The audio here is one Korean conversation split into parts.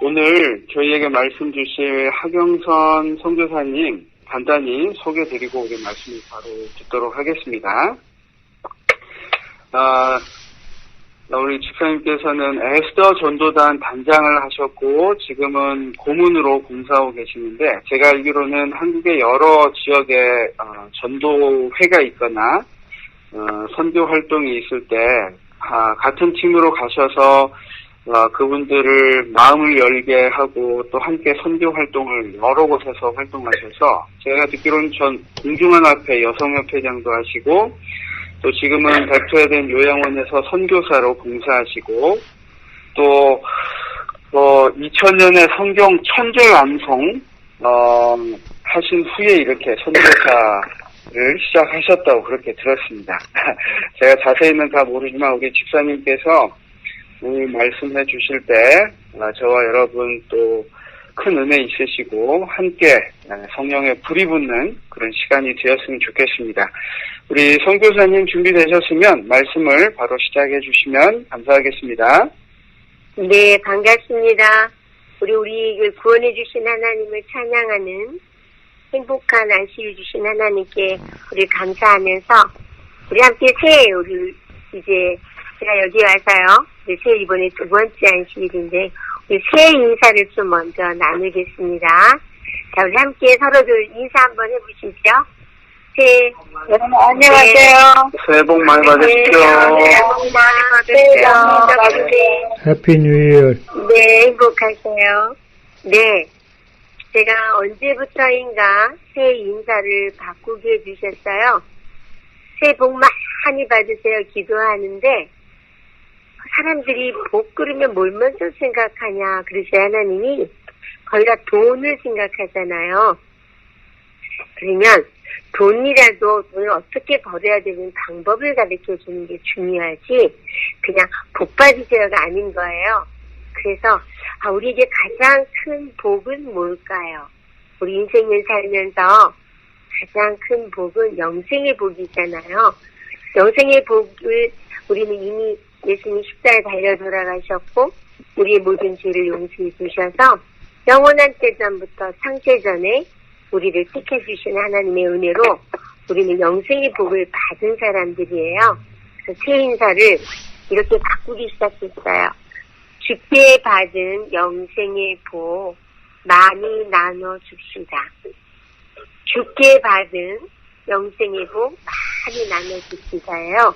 오늘 저희에게 말씀 주실 하경선 선교사님 간단히 소개드리고 우리 말씀을 바로 듣도록 하겠습니다. 우리 집사님께서는 에스더 전도단 단장을 하셨고 지금은 고문으로 봉사하고 계시는데 제가 알기로는 한국의 여러 지역에 전도회가 있거나 선교 활동이 있을 때 같은 팀으로 가셔서 그분들을 마음을 열게 하고 또 함께 선교 활동을 여러 곳에서 활동하셔서 제가 듣기로는 전 공중연합회 여성협회장도 하시고 또 지금은 대표된 요양원에서 선교사로 봉사하시고 또 2000년에 성경 천절 암송 하신 후에 이렇게 선교사를 시작하셨다고 그렇게 들었습니다. 제가 자세히는 다 모르지만 우리 집사님께서 오늘 말씀해 주실 때 저와 여러분 또 큰 은혜 있으시고 함께 성령의 불이 붙는 그런 시간이 되었으면 좋겠습니다. 우리 선교사님 준비되셨으면 말씀을 바로 시작해 주시면 감사하겠습니다. 네, 반갑습니다. 우리를 구원해 주신 하나님을 찬양하는 행복한 안식을 주신 하나님께 우리 감사하면서 우리 함께 새해 우리 이제 제가 여기 와서요. 새해 이번에 두 번째 안식일인데 우리 새해 인사를 좀 먼저 나누겠습니다. 자, 우리 함께 서로들 인사 한번 해보시죠. 여러분 안녕하세요. 새해 복 많이 받으십시오. 새해 복 많이 받으세요. 해피 뉴 이어. 네, 행복하세요. 네, 제가 언제부터인가 새해 인사를 바꾸게 해주셨어요. 새해 복 많이 받으세요 기도하는데 사람들이 복 그러면 뭘 먼저 생각하냐 그러셔 하나님이 거의 다 돈을 생각하잖아요. 그러면 돈을 어떻게 벌어야 되는 방법을 가르쳐 주는 게 중요하지 그냥 복 받으세요가 아닌 거예요. 그래서 우리에게 가장 큰 복은 뭘까요? 우리 인생을 살면서 가장 큰 복은 영생의 복이잖아요. 영생의 복을 우리는 이미 예수님 십자가에 달려 돌아가셨고 우리의 모든 죄를 용서해 주셔서 영원한 때전부터 창세전에 우리를 택해주신 하나님의 은혜로 우리는 영생의 복을 받은 사람들이에요. 그래서 새 인사를 이렇게 바꾸기 시작했어요. 주께 받은 영생의 복 많이 나눠줍시다. 주께 받은 영생의 복 많이 나눠줍시다예요.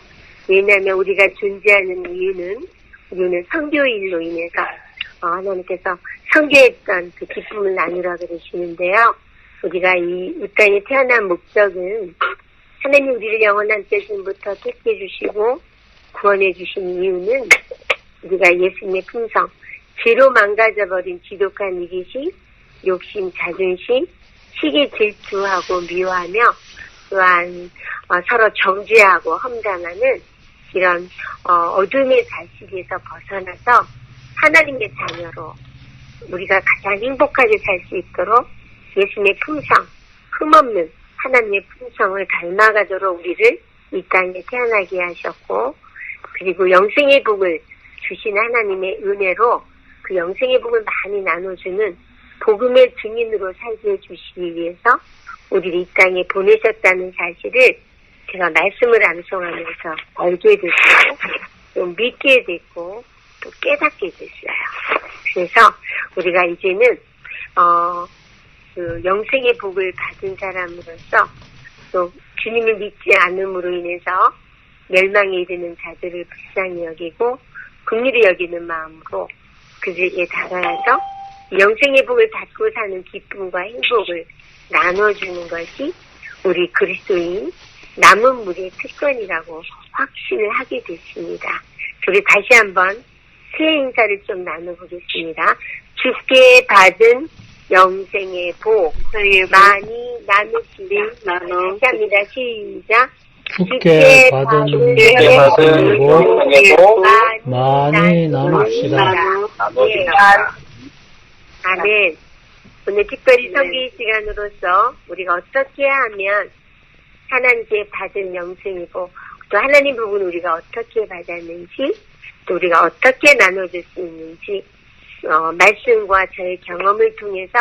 왜냐하면 우리가 존재하는 이유는 우리는 선교일로 인해서 하나님께서 선교했던 그 기쁨을 나누라 그러시는데요. 우리가 이 땅에 태어난 목적은 하나님 우리를 영원한 때부터 택해 주시고 구원해 주신 이유는 우리가 예수님의 품성, 죄로 망가져버린 지독한 이기심, 욕심, 자존심, 시기 질투하고 미워하며 또한 서로 정죄하고 험담하는 이런 어둠의 자식에서 벗어나서 하나님의 자녀로 우리가 가장 행복하게 살 수 있도록 예수님의 품성, 흠없는 하나님의 품성을 닮아가도록 우리를 이 땅에 태어나게 하셨고 그리고 영생의 복을 주신 하나님의 은혜로 그 영생의 복을 많이 나눠주는 복음의 증인으로 살게 해주시기 위해서 우리를 이 땅에 보내셨다는 사실을 제가 말씀을 암송하면서 알게 되고 또 믿게 됐고 또 깨닫게 됐어요. 그래서 우리가 이제는 그 영생의 복을 받은 사람으로서 또 주님을 믿지 않음으로 인해서 멸망에 이르는 자들을 불쌍히 여기고 긍휼히 여기는 마음으로 그들에게 다가가서 영생의 복을 받고 사는 기쁨과 행복을 나눠주는 것이 우리 그리스도인 남은 무리의 특권이라고 확신을 하게 됐습니다. 우리 다시 한번 새해 인사를 좀 나눠보겠습니다. 주께 받은 영생의 복 많이 나누시다. 다시 합니다. 시작. 주께 받은 복 많이 나눕시다. 예. 아멘. 오늘 특별히 성기 시간으로서 우리가 어떻게 하면 하나님께 받은 영생의 복, 또 하나님 부분 우리가 어떻게 받았는지, 또 우리가 어떻게 나눠줄 수 있는지 말씀과 저의 경험을 통해서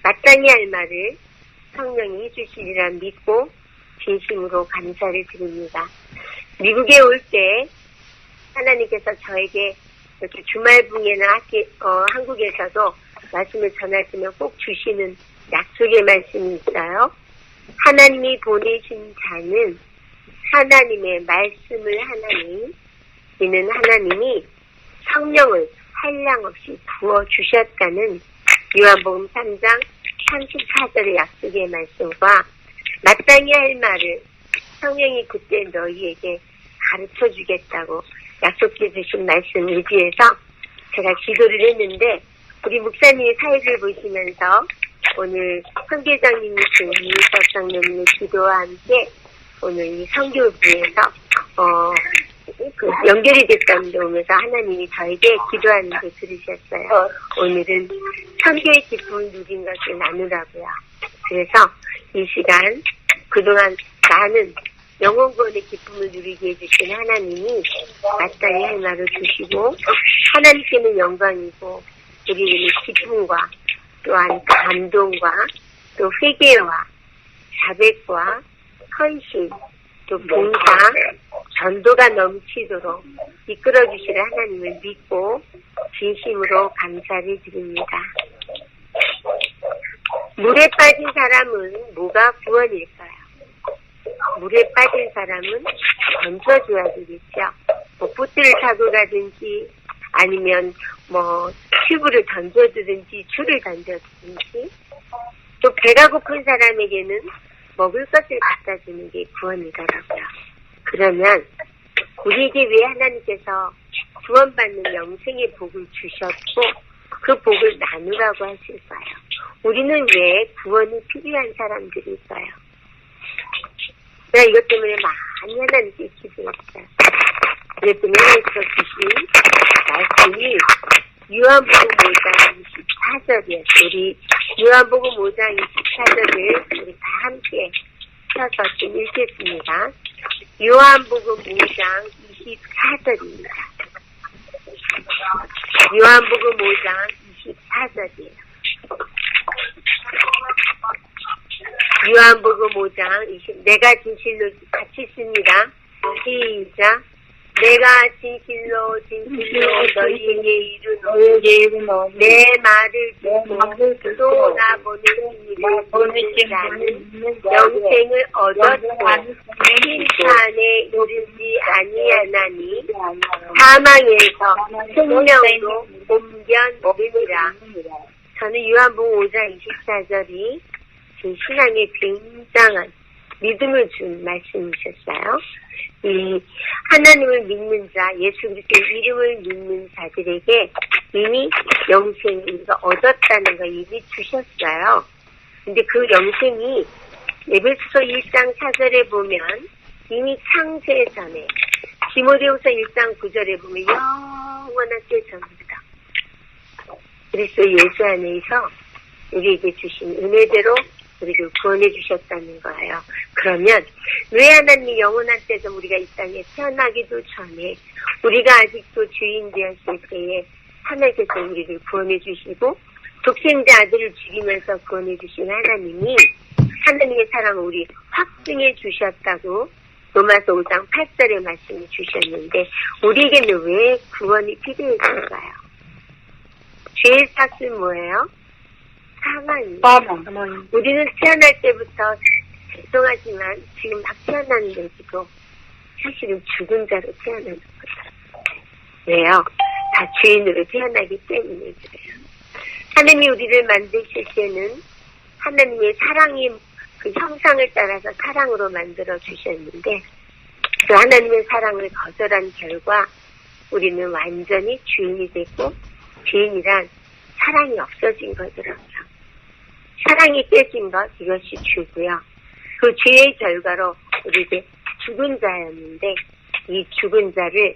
마땅히 할 말을 성령이 해주시리라 믿고 진심으로 감사를 드립니다. 미국에 올 때 하나님께서 저에게 이렇게 주말붕에나 한국에서도 말씀을 전할 때면 꼭 주시는 약속의 말씀이 있어요. 하나님이 보내신 자는 하나님의 말씀을 하나니 이는 하나님이 성령을 한량없이 부어주셨다는 요한복음 3장 34절의 약속의 말씀과 마땅히 할 말을 성령이 그때 너희에게 가르쳐주겠다고 약속해 주신 말씀 의지해서 제가 기도를 했는데 우리 목사님의 사역을 보시면서 오늘 선교장님이신 이익석 장로님의 기도와 함께 오늘 이 선교부에서 연결이 됐다는데 오면서 하나님이 저에게 기도하는 걸 들으셨어요. 오늘은 선교의 기쁨을 누린 것을 나누라고요. 그래서 이 시간 그동안 나는 영혼구원의 기쁨을 누리게 해주신 하나님이 마땅히 할 말을 주시고 하나님께는 영광이고 우리에게는 기쁨과 또한 감동과 또 회개와 자백과 헌신 또 봉사 전도가 넘치도록 이끌어주시는 하나님을 믿고 진심으로 감사를 드립니다. 물에 빠진 사람은 뭐가 구원일까요? 물에 빠진 사람은 던져줘야 되겠죠. 보트를 타고 가든지 아니면 튜브를 던져주든지 줄을 던져주든지 또 배가 고픈 사람에게는 먹을 것을 갖다 주는 게 구원이더라고요. 그러면 우리에게 왜 하나님께서 구원받는 영생의 복을 주셨고 그 복을 나누라고 하실까요? 우리는 왜 구원이 필요한 사람들일까요? 내가 이것 때문에 많이 하나님께 기도했어요. 그랬더니 하나님께서 주신 말씀이 요한복음 5장 24절이었어요. 우리 요한복음 5장 24절을 우리 다 함께 펴서 좀 읽겠습니다. 요한복음 5장 24절입니다. 요한복음 5장 24절이에요. 요한복음 5장 20, 내가 진실로 같이 있습니다. 시작. 내가 진실로 너희에게 이르노니 내 말을 듣고 또 나 보내신 자는 영생을 얻었고 심판에 이르지 아니하나니 사망에서 생명으로 옮겨지니라. 저는 요한복음 5장 24절이 제 신앙에 굉장한 믿음을 준 말씀이셨어요. 이 하나님을 믿는 자, 예수 그리스도의 이름을 믿는 자들에게 이미 영생을 얻었다는 걸 이미 주셨어요. 근데 그 영생이 에베소서 1장 4절에 보면 이미 창세 전에 디모데후서 1장 9절에 보면 영원한 때 전부다. 그리스도 예수 안에서 우리에게 주신 은혜대로 우리를 구원해 주셨다는 거예요. 그러면 왜 하나님이 영원한 때도 우리가 이 땅에 태어나기도 전에 우리가 아직도 주인 되었을 때에 하나님께서 우리를 구원해 주시고 독생자 아들을 죽이면서 구원해 주신 하나님이 하나님의 사랑을 우리 확증해 주셨다고 로마서 5장 8절의 말씀을 주셨는데 우리에게는 왜 구원이 필요했을까요? 죄의 삭은 뭐예요? 사망. 우리는 태어날 때부터 죄송하지만 지금 막 태어났는데도 사실은 죽은 자로 태어나는 거죠. 왜요? 다 죄인으로 태어나기 때문에 그래요. 하나님이 우리를 만드실 때는 하나님의 사랑이 그 형상을 따라서 사랑으로 만들어 주셨는데 그 하나님의 사랑을 거절한 결과 우리는 완전히 죄인이 됐고 죄인이란 사랑이 없어진 거더라고요. 사랑이 깨진 것, 이것이 죄고요. 그 죄의 결과로 우리에게 죽은 자였는데 이 죽은 자를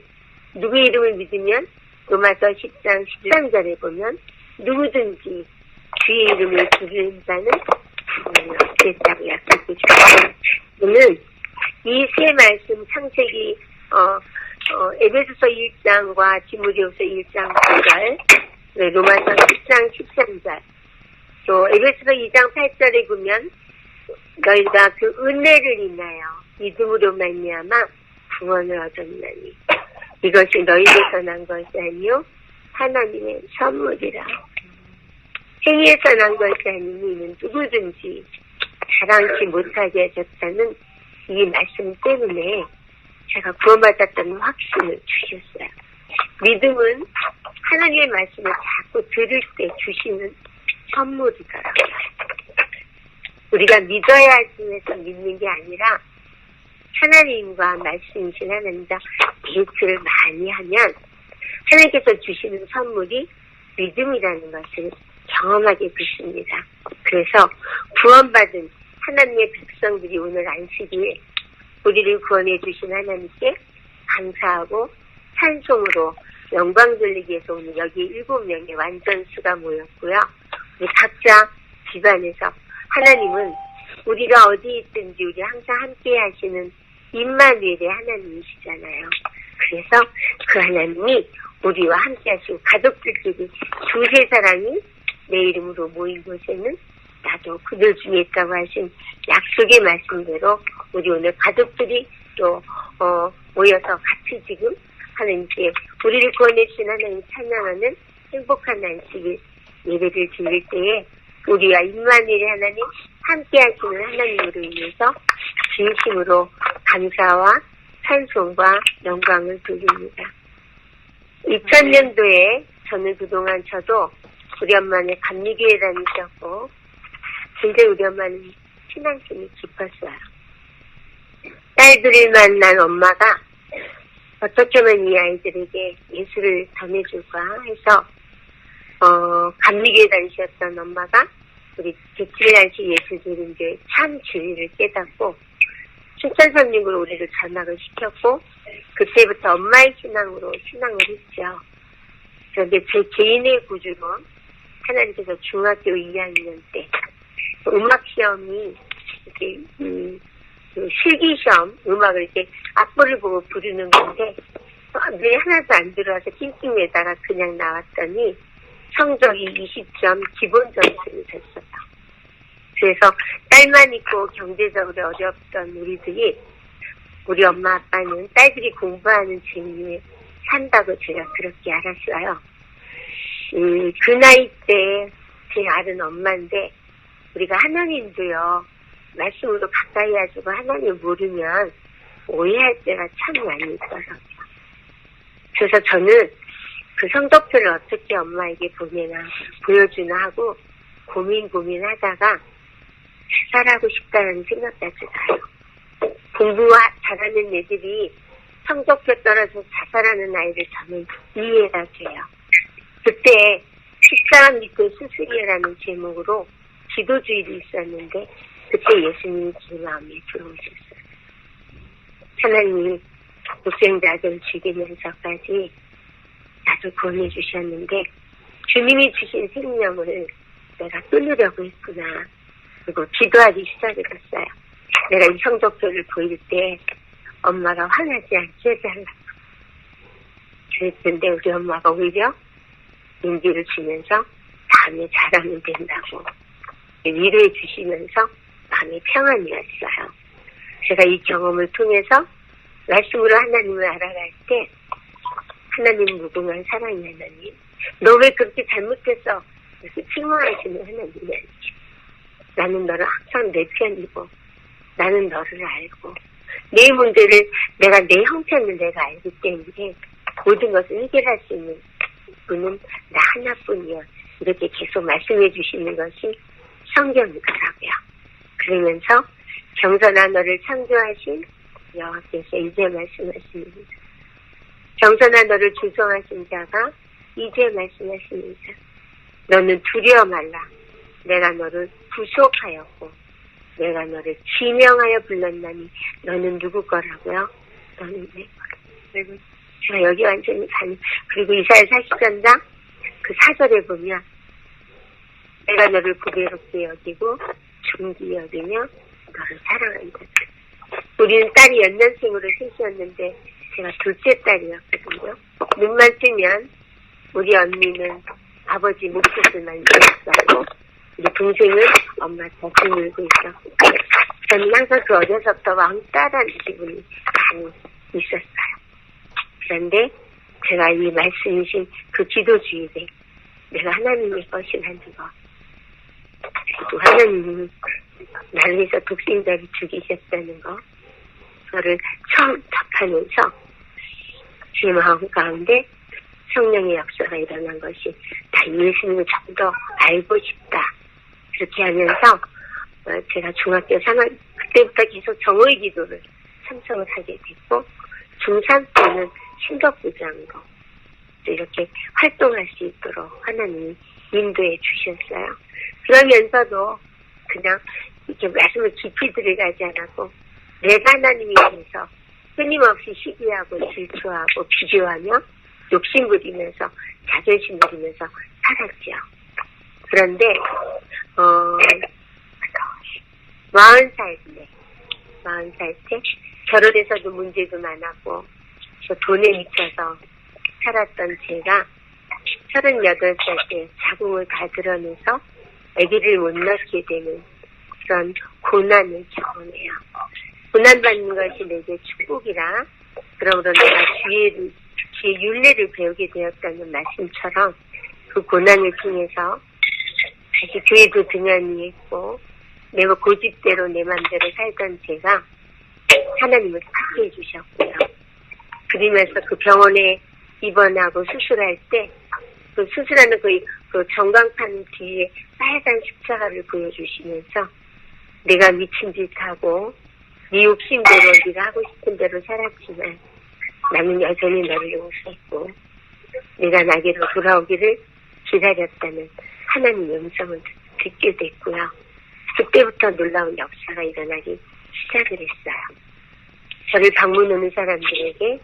누구 이름을 믿으면 로마서 10장 13절에 보면 누구든지 주의 이름을 부르는 자는 구원을 얻겠다고 약속해 주셨어요. 저는 이 세 말씀 창세기 에베소서 1장과 디모데후서 1장 9절 네, 로마서 10장 13절. 또 에베소서 2장 8절에 보면 너희가 그 은혜를 인하여 믿음으로 말미암아 구원을 얻었나니 이것이 너희에게서 난 것이 아니요 하나님의 선물이라. 행위에서 난 것이 아니니 이는 누구든지 자랑치 못하게 하셨다는 이 말씀 때문에 제가 구원받았다는 확신을 주셨어요. 믿음은 하나님의 말씀을 자꾸 들을 때 주시는 선물이더라고요. 우리가 믿어야 하기 위해서 믿는 게 아니라 하나님과 말씀이신 하나님과 데이트를 많이 하면 하나님께서 주시는 선물이 믿음이라는 것을 경험하게 됐습니다. 그래서 구원받은 하나님의 백성들이 오늘 안식일 우리를 구원해 주신 하나님께 감사하고 찬송으로 영광 돌리기 위해서 오늘 여기 7명의 완전수가 모였고요. 우리 각자 집안에서 하나님은 우리가 어디 있든지 우리 항상 함께 하시는 임마누엘의 하나님이시잖아요. 그래서 그 하나님이 우리와 함께 하시고 가족들끼리 두세 사람이 내 이름으로 모인 곳에는 나도 그들 중에 있다고 하신 약속의 말씀대로 우리 오늘 가족들이 또 모여서 같이 지금 하나님께 우리를 구원해 주신 하나님 찬양하는 행복한 안식일 예배를 드릴 때에 우리와 임마누엘의 하나님 함께 하시는 하나님으로 인해서 진심으로 감사와 찬송과 영광을 돌립니다. 2000년도에 저는 그동안 저도 우리 엄마는 감리교회 다니셨고 굉장히 우리 엄마는 신앙심이 깊었어요. 딸들을 만난 엄마가 어떻게 하면 이 아이들에게 예수를 전해줄까 해서 감리교회 다니셨던 엄마가 우리 제7난시 예수교회 참 진리를 깨닫고 춘천선님으로 우리를 전학을 시켰고 그때부터 엄마의 신앙으로 신앙을 했죠. 그런데 제 개인의 구주로 하나님께서 중학교 2학년 때 음악 시험이 이렇게 실기시험 음악을 이렇게 악보를 보고 부르는 건데 뇌 하나도 안 들어와서 낑낑매다가 그냥 나왔더니 성적이 20점 기본 점수를 줬어요. 그래서 딸만 있고 경제적으로 어렵던 우리들이 우리 엄마 아빠는 딸들이 공부하는 재미에 산다고 제가 그렇게 알았어요. 그 나이 때 제 아는 엄마인데 우리가 하나님도요 말씀으로 가까이 하시고 하나님 모르면 오해할 때가 참 많이 있더라고요. 그래서 저는 그 성적표를 어떻게 엄마에게 보여주나 하고 고민하다가 자살하고 싶다는 생각까지 나요. 공부 잘하는 애들이 성적표 떨어져 자살하는 아이를 저는 이해가 돼요. 그때 십사람 밑에 수술이라는 제목으로 기도주일이 있었는데 그때 예수님이 제 마음에 들어오셨어요. 하나님이 독생자들 죽이면서까지 나도 구원해 주셨는데 주님이 주신 생명을 내가 끊으려고 했구나. 그리고 기도하기 시작했어요. 내가 이 성적표를 보일 때 엄마가 화나지 않게 해달라고. 그랬는데 우리 엄마가 오히려 용기를 주면서 다음에 잘하면 된다고 위로해 주시면서 마음의 평안이 왔어요. 제가 이 경험을 통해서 말씀으로 하나님을 알아갈 때 하나님 무궁한 사랑의 하나님 너 왜 그렇게 잘못했어 이렇게 칭호하시는 하나님이 아니죠. 나는 너를 항상 내 편이고 나는 너를 알고 내 문제를 내가 내 형편을 내가 알기 때문에 모든 것을 해결할 수 있는 분은 나 하나뿐이야. 이렇게 계속 말씀해 주시는 것이 성경이더라고요. 그러면서 경선아 너를 창조하신 여호와께서 이제 말씀하십니다. 경선아 너를 조성하신 자가 이제 말씀하십니다. 너는 두려워 말라. 내가 너를 구속하였고 내가 너를 지명하여 불렀나니 너는 누구 거라고요? 너는 내 거라. 제가 여기 완전히 그리고 이사야 40장당 그 4절에 보면 내가 너를 구별롭게 여기고 존귀 여기며 너를 사랑한다. 우리는 딸이 연년생으로 셋이었는데 제가 둘째 딸이었거든요. 눈만 뜨면 우리 언니는 아버지 목젖을만 밀었어요. 우리 동생은 엄마 젖을 밀고 있었고, 저는 항상 그 어려서부터 왕따라는 기분이 많이 있었어요. 그런데 제가 이 말씀이신 그 기도 주일에 내가 하나님의 것이라는 거, 또 하나님이 나를 위해서 독생자를 죽이셨다는 거, 그거를 처음 접하면서 제 마음 가운데 성령의 역사가 일어난 것이 나 예수님을 좀 더 알고 싶다. 그렇게 하면서 제가 중학교 3학 그때부터 계속 정오의 기도를 참석을 하게 됐고, 중3 때는 신격부장으로 이렇게 활동할 수 있도록 하나님이 인도해 주셨어요. 그러면서도 그냥 이렇게 말씀을 깊이 들어가지 않았고, 내가 하나님에 대해서 끊임없이 시기하고 질투하고 비교하며 욕심 부리면서 자존심 부리면서 살았죠. 그런데 40살 때 결혼해서도 문제도 많았고 또 돈에 미쳐서 살았던 제가 38살 때 자궁을 다 드러내서 아기를 못 낳게 되는 그런 고난을 겪어내요. 고난받는 것이 내게 축복이라, 그러므로 내가 주의 율례를 배우게 되었다는 말씀처럼 그 고난을 통해서 다시 교회도 등한히 했고, 매우 고집대로 내 맘대로 살던 제가 하나님을 찾게 해주셨고요. 그러면서 그 병원에 입원하고 수술할 때, 그 수술하는 그 전광판 뒤에 빨간 십자가를 보여주시면서 내가 미친 짓 하고 네 욕심대로 네가 하고 싶은 대로 살았지만 나는 여전히 너를 용서했고 네가 나게로 돌아오기를 기다렸다는 하나님의 음성을 듣게 됐고요. 그때부터 놀라운 역사가 일어나기 시작을 했어요. 저를 방문하는 사람들에게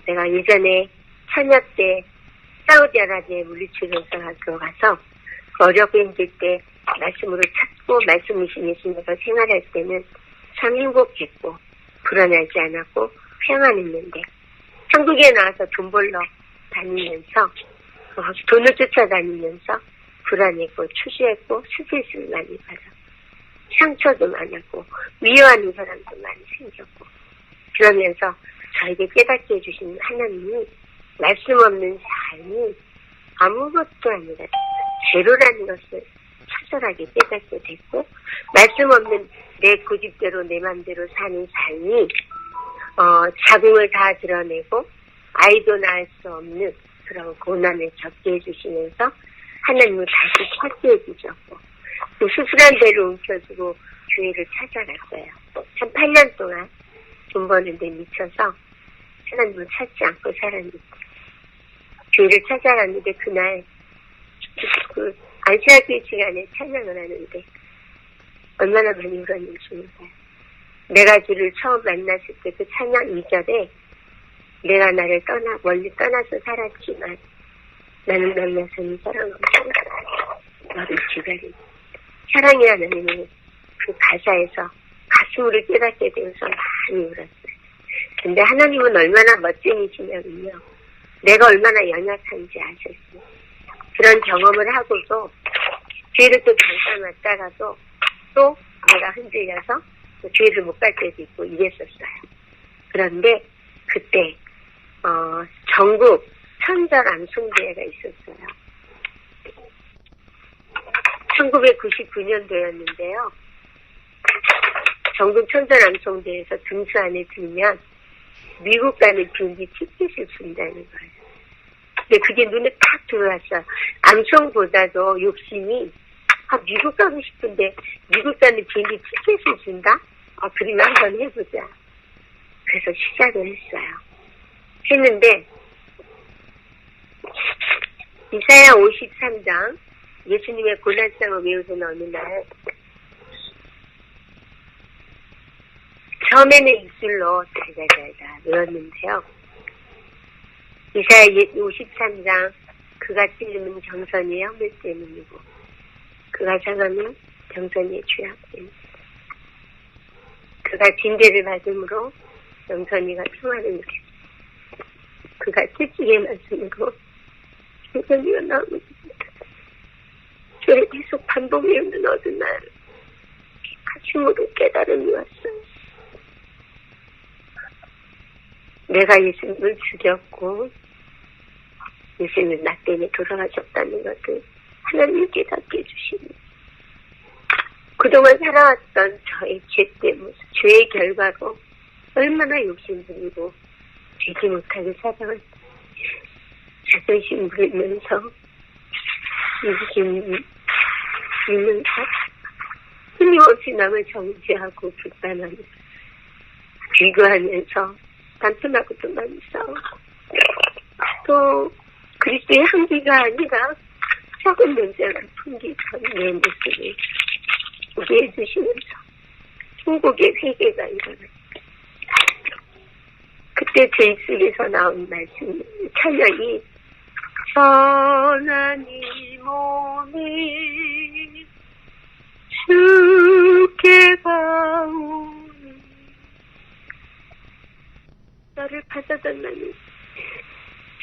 내가 예전에 처녀 때 사우디아라비아에 물리치료소가 들어가서 어렵고 힘들 때 말씀으로 찾고 말씀이신 예수님과 생활할 때는 참 행복했고 불안하지 않았고 평안했는데, 한국에 나와서 돈 벌러 다니면서 돈을 쫓아다니면서 불안했고 추주했고 스트레스를 많이 받아 상처도 많았고 미워하는 사람도 많이 생겼고, 그러면서 저에게 깨닫게 해주신 하나님이 말씀 없는 삶이 아무것도 아니라 죄로라는 것을 처절하게 깨닫게 됐고, 말씀 없는 내 고집대로 내 맘대로 사는 삶이 자궁을 다 드러내고 아이도 낳을 수 없는 그런 고난을 겪게 해주시면서 하나님을 다시 찾게 해주셨고, 또 수술한 대로 움켜쥐고 교회를 찾아갔어요. 한 8년 동안 돈 버는데 미쳐서 하나님을 찾지 않고 살았는데, 교회를 찾아갔는데 그날 그 안시학교회 시간에 찬양을 하는데 얼마나 많이 울었는지 몰라요. 내가 주를 처음 만났을 때 그 찬양 2절에 내가 나를 멀리 떠나서 살았지만 나는 만나서는 사랑하고 너를 기다리고, 사랑의 하나님의 그 가사에서 가슴으로 깨닫게 되어서 많이 울었어요. 근데 하나님은 얼마나 멋쟁이시냐면요, 내가 얼마나 연약한지 아셨어요. 그런 경험을 하고도 죄를 또 잠깐 왔다가도 또 내가 흔들려서 죄를 못 갈 때도 있고 이랬었어요. 그런데 그때 전국 천절 암송대회가 있었어요. 1999년도였는데요. 전국 천절 암송대회에서 등수 안에 들면 미국 가는 비행기 티켓을 준다는 거예요. 근데 그게 눈에 딱 들어왔어요. 암송보다도 욕심이 미국 가고 싶은데 미국 가는 비행기 티켓을 준다? 그러면 한번 해보자. 그래서 시작을 했어요. 했는데 이사야 53장 예수님의 고난상을 외우던 어느 날 처음에는 입술로 달달달달 외웠는데요. 이사야 53장 그가 찔리는 정선이 혐을 때문이고 그가 상하는 정선이의 죄악 때문이고 그가 징계를 받음으로 정선이가 평안을 누리고 그가 찔찔의 말씀으로 정선이가 나오고 있습니다. 그걸 계속 반복해오는 어느 날 가슴으로 깨달음이 왔어요. 내가 예수님을 죽였고 예수님은 나 때문에 돌아가셨다는 것을 하나님이 깨닫게 해주시니 그동안 살아왔던 저의 죄 때문에 죄의 결과로 얼마나 욕심부리고 되지 못하게 살아왔는지 자존심 부리면서 욕심 부리면서 끊임없이 남을 정죄하고 불만하면서 비교하면서 남편하고 또 많이 싸우고 또 그리스도의 한계가 아니라 작은 문제를 풍기던 내 모습을 보게 해주시면서 통곡의 회개가 일어났어요. 그때 제 입술에서 나온 말씀, 찬양이 선한 이 몸이 주께 가오니 나를 받아달라는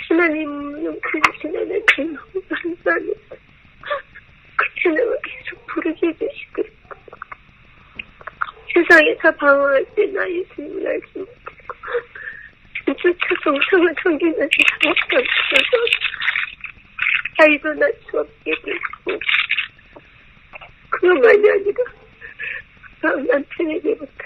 하나님은 그리스도는 제 너무 감사합니다. 그 찬양을 계속 부르게 해주시고 세상에서 방황할 때 나 예수님을 알지 못하고 진짜 정성을 섬기면서 잘못한 것에서 아이도 낳을 수 없게 됐고 그것만이 아니라 남편에게부터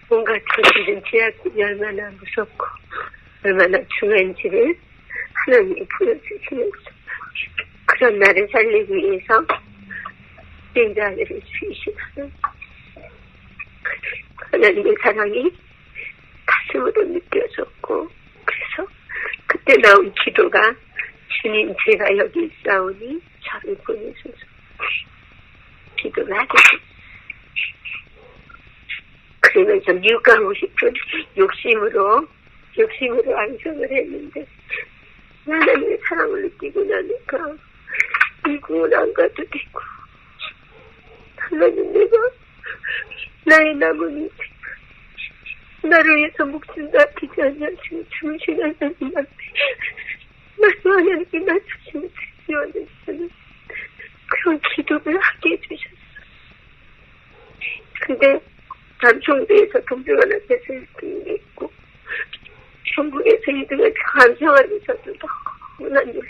뭔가 저지른 제약들이 얼마나 무섭고 얼마나 중요한지를 하나님이 보여주시면서 그런 나를 살리기 위해서 인자를 주시는 하나님의 사랑이 가슴으로 느껴졌고 그래서 그때 나온 기도가 주님 제가 여기 있사오니 저를 보내소서 기도를 하게 됐어요. 그러면서 미국 가고 싶은 욕심으로 안성을 했는데 하나님의 사랑을 느끼고 나니까 미국은 안 가도 되고 하나님 내가 나의 남은 인생 나를 위해서 목숨 아끼지 않으시고 주무신 하나님 앞에 나도 하나님께 나 주시면 되지어는 그런 기도를 하게 해주셨어. 근데 남청도에서 동등한 앞에서 1등이 있고 전국에서 2등을 감상하면서도 너무나 놀랐어요.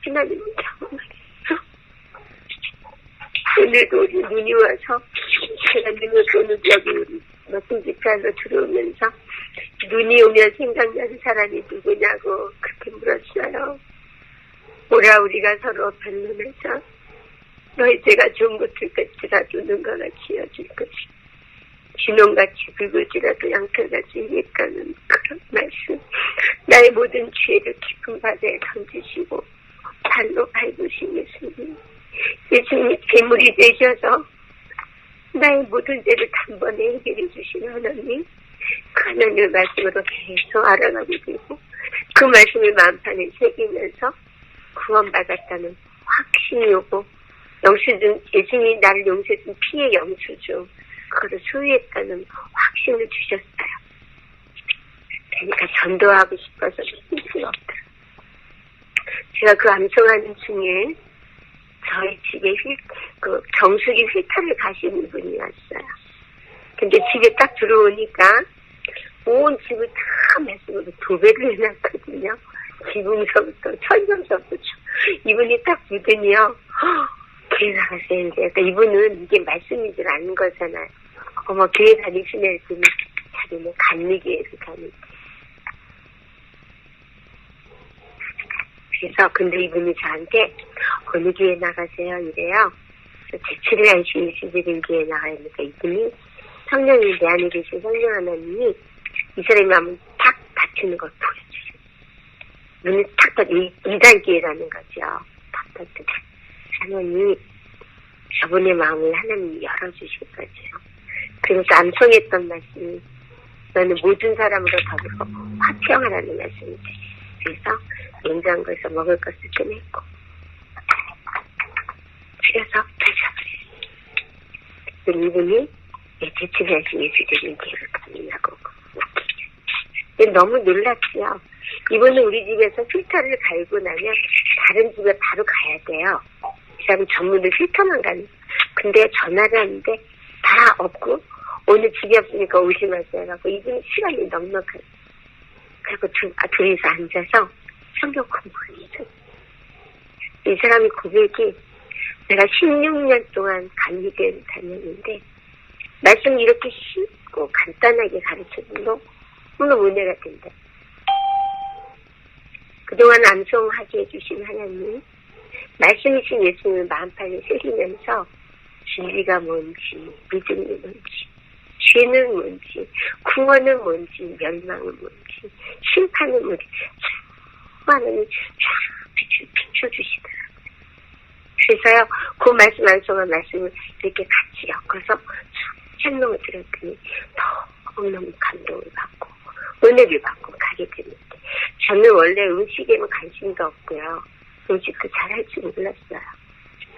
하나님은 경험하겠어. 오늘도 우리 눈이 와서 제가 눈을 오늘 여기 멋진 집사로 들어오면서 눈이 오면 생각나는 사람이 누구냐고 그렇게 물었어요. 오라 우리가 서로 변론해서 너희 죄가 좋은 것을 끝이라도 눈과 같이 여길 것이 진홍같이 붉을지라도 양털같이 희니까는 그런 말씀. 나의 모든 죄를 깊은 바다에 던지시고 발로 밟으신 예수님. 예수님이 재물이 되셔서 나의 모든 죄를 단번에 해결해 주신 하나님. 그 하나님의 말씀으로 계속 알아가고 되고 그 말씀을 마음판에 새기면서 구원받았다는 확신이 오고 영수증 예수님이 나를 용서해준 피의 영수증 그거를 소유했다는 확신을 주셨어요. 그러니까 전도하고 싶어서 힘이 없더라. 제가 그 암송하는 중에 저희 집에 정수기 휘터를 가시는 분이 왔어요. 근데 집에 딱 들어오니까 온 집을 다 말씀으로 도배를 해놨거든요. 기붕서부터 천정서부터 이분이 딱 보더니요. 교회 나가세요. 그러니까 이분은 이게 말씀인 줄 아는 거잖아요. 어머 교회 다니시네 했더니 자기는 감리교회에서 다니고 그래서 근데 이분이 저한테 어느 교회 나가세요 이래요. 제치를 안심히 시집인 교회 나가야 하니까 이분이 성령이 내 안에 계신 성령 하나님이 이 사람의 마음을 탁 닫히는 걸 보여주세요. 눈이 탁 닫혀 2단 교회라는 거죠. 탁 닫혀 하나님이 저분의 마음을 하나님이 열어주실 거죠. 그래서 암송했던 말씀이 너는 모든 사람으로 더불어 화평하라는 말씀입니다. 그래서 냉장고에서 먹을 것을 꺼냈고 그래서 펼쳐버렸어요. 이분이 대치를 하신 예수님의 교회를 가느냐고. 너무 놀랐지요. 이분은 우리 집에서 필터를 갈고 나면 다른 집에 바로 가야 돼요. 이 사람은 전문으로 필터만 가는. 근데 전화를 하는데 다 없고 오늘 집이 없으니까 오시면서 해갖고 이분은 시간이 넉넉하죠. 그리고 둘이서 앉아서 성경 공부를 했어요. 이 사람이 고백이 내가 16년 동안 감리교회를 다녔는데 말씀 이렇게 쉽고 간단하게 가르쳐준 거 너무 은혜가 된다. 그동안 암송하게 해주신 하나님, 말씀이신 예수님을 마음판에 새기면서 진리가 뭔지, 믿음이 뭔지, 죄는 뭔지, 구원은 뭔지, 멸망은 뭔지, 심판은 뭔지 하나님이 쫙 비춰주시더라고요. 그래서요, 그 말씀 암송한 말씀을 이렇게 같이 엮어서 찬송을 들었더니 너무너무 감동을 받고 은혜를 받고 가게 됐는데 저는 원래 음식에는 관심도 없고요. 음식도 잘할 줄 몰랐어요.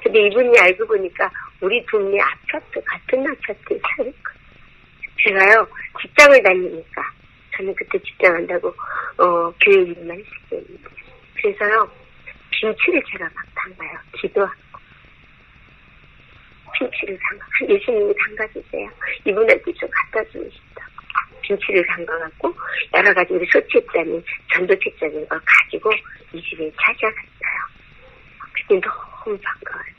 근데 이분이 알고 보니까 우리 동네 아파트 같은 아파트에 살았거든요. 제가요 직장을 다니니까 저는 그때 직장한다고 교회 일만 했었는데 그래서요 김치를 제가 막 담가요. 기도하고 김치를 담가 예수님이 담가주세요. 이분한테 좀 갖다 주고 싶다고 김치를 담가갖고 여러 가지 우리 소치했다는 전도책자는 걸 가지고 이 집에 찾아갔어요. 그때 너무 반가워요.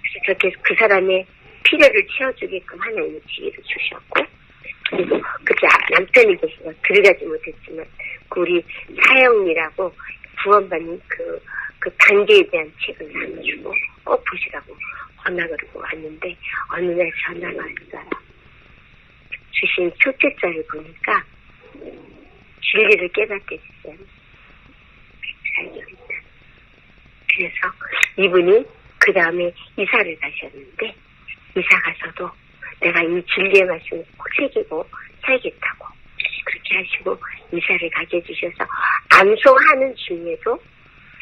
그래서 저렇게 그 사람의 필요를 채워주게끔 하나님이 지혜를 주셨고 그리고 그때 남편이 계시고 들어가지 못했지만 그 우리 사형이라고 구원받는 그 단계에 대한 책을 나눠주고 꼭 보시라고 권하고 왔는데 어느 날 전화가 왔어요. 주신 초책자를 보니까 진리를 깨닫게 됐어요. 그래서 이분이 그 다음에 이사를 가셨는데 이사 가서도 내가 이 진리의 말씀을 꼭 새기고 살겠다고 그렇게 하시고 이사를 가게 해주셔서 암송하는 중에도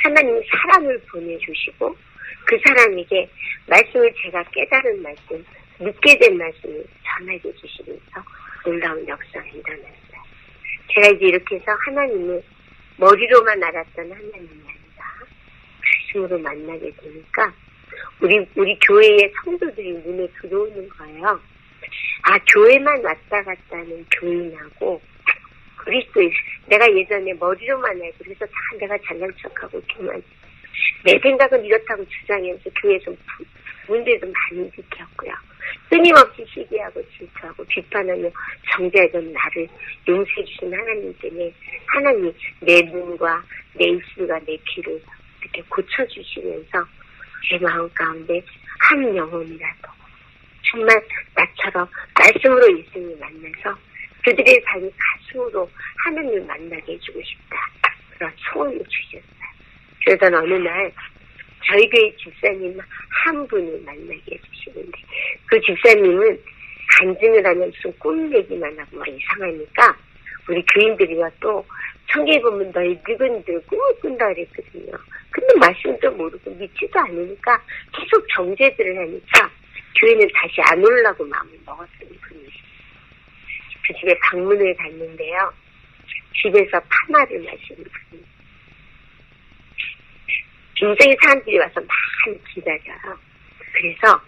하나님이 사람을 보내주시고 그 사람에게 말씀을 제가 깨달은 말씀 믿게 된 말씀을 전하게 해주시면서 놀라운 역사가 일어났어요. 제가 이제 이렇게 해서 하나님을 머리로만 알았던 하나님이 아니라 말씀으로 만나게 되니까 우리 교회의 성도들이 눈에 들어오는 거예요. 아, 교회만 왔다 갔다 하는 교인하고 그리스도의 내가 예전에 머리로만 알고 그래서 다 내가 잘난 척하고 교만 내 생각은 이렇다고 주장해서 교회에서 문제도 많이 일으켰고요. 끊임없이 시기하고 질투하고 비판하며 정죄하던 나를 용서해 주신 하나님 때문에 하나님 내 눈과 내 입술과 내 귀를 이렇게 고쳐주시면서 제 마음 가운데 한 영혼이라도 정말 나처럼 말씀으로 예수님을 만나서 그들의 삶이 가슴으로 하나님을 만나게 해주고 싶다. 그런 소원을 주셨어요. 그러던 어느 날 저희 교회 집사님 한 분을 만나게 해주시는데 그 집사님은 간증을 하면 무슨 꿈 얘기만 하고 이상하니까 우리 교인들이와 또 성경에 보면 너희 늙은이들 꿈을 꾼다 그랬거든요. 근데 말씀도 모르고 믿지도 않으니까 계속 정죄들을 하니까 교회는 다시 안 오려고 마음을 먹었던 분이에요. 그 집에 방문을 갔는데요. 집에서 파마를 마시는 분이에요. 굉장히 사람들이 와서 많이 기다려요. 그래서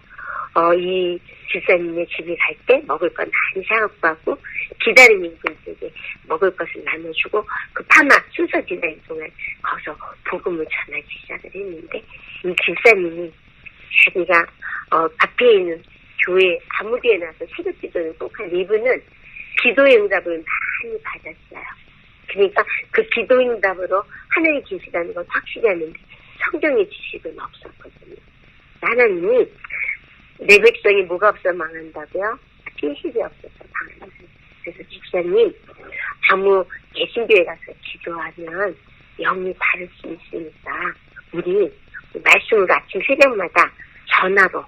이 집사님의 집에 갈 때 먹을 건 많이 사갖고 기다리는 분들에게 먹을 것을 나눠주고 그 파마 순서 지나는 동안 거기서 복음을 전하기 시작을 했는데 이 집사님이 자기가 앞에 있는 교회 아무데에 나서 새벽기도를 꼭 한 이분은 기도의 응답을 많이 받았어요. 그러니까 그 기도 응답으로 하나님이 계시다는 건 확실했는데 성경의 지식은 없었거든요. 하나님이 내 백성이 뭐가 없어 망한다고요? 지식이 없어서 망한다고요. 그래서 집사님 아무 개신교회 가서 기도하면 영이 다를 수 있으니까 우리 말씀으로 아침 새벽마다 전화로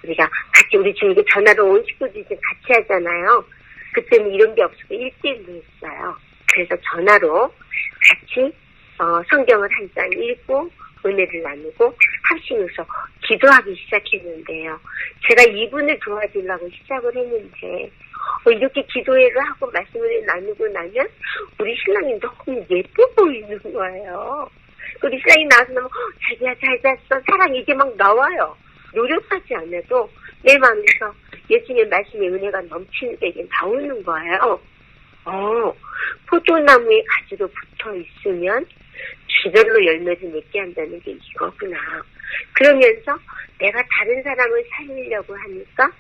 우리가 같이 우리 지금 전화로 온 식구들이 같이 하잖아요. 그때는 이런 게 없었고 1대1로 했어요. 그래서 전화로 같이 성경을 한 장 읽고 은혜를 나누고 합심해서 기도하기 시작했는데요. 제가 이분을 도와주려고 시작을 했는데 이렇게 기도회를 하고 말씀을 나누고 나면 우리 신랑이 너무 예뻐 보이는 거예요. 우리 신랑이 나와서 너무 자기야 잘 잤어 사랑 이게 막 나와요. 노력하지 않아도 내 마음에서 예수님의 말씀의 은혜가 넘치는 데게 나오는 거예요. 포도나무에 가지로 붙어 있으면 주별로 열매를 맺게 한다는 게 이거구나. 그러면서 내가 다른 사람을 살리려고 하니까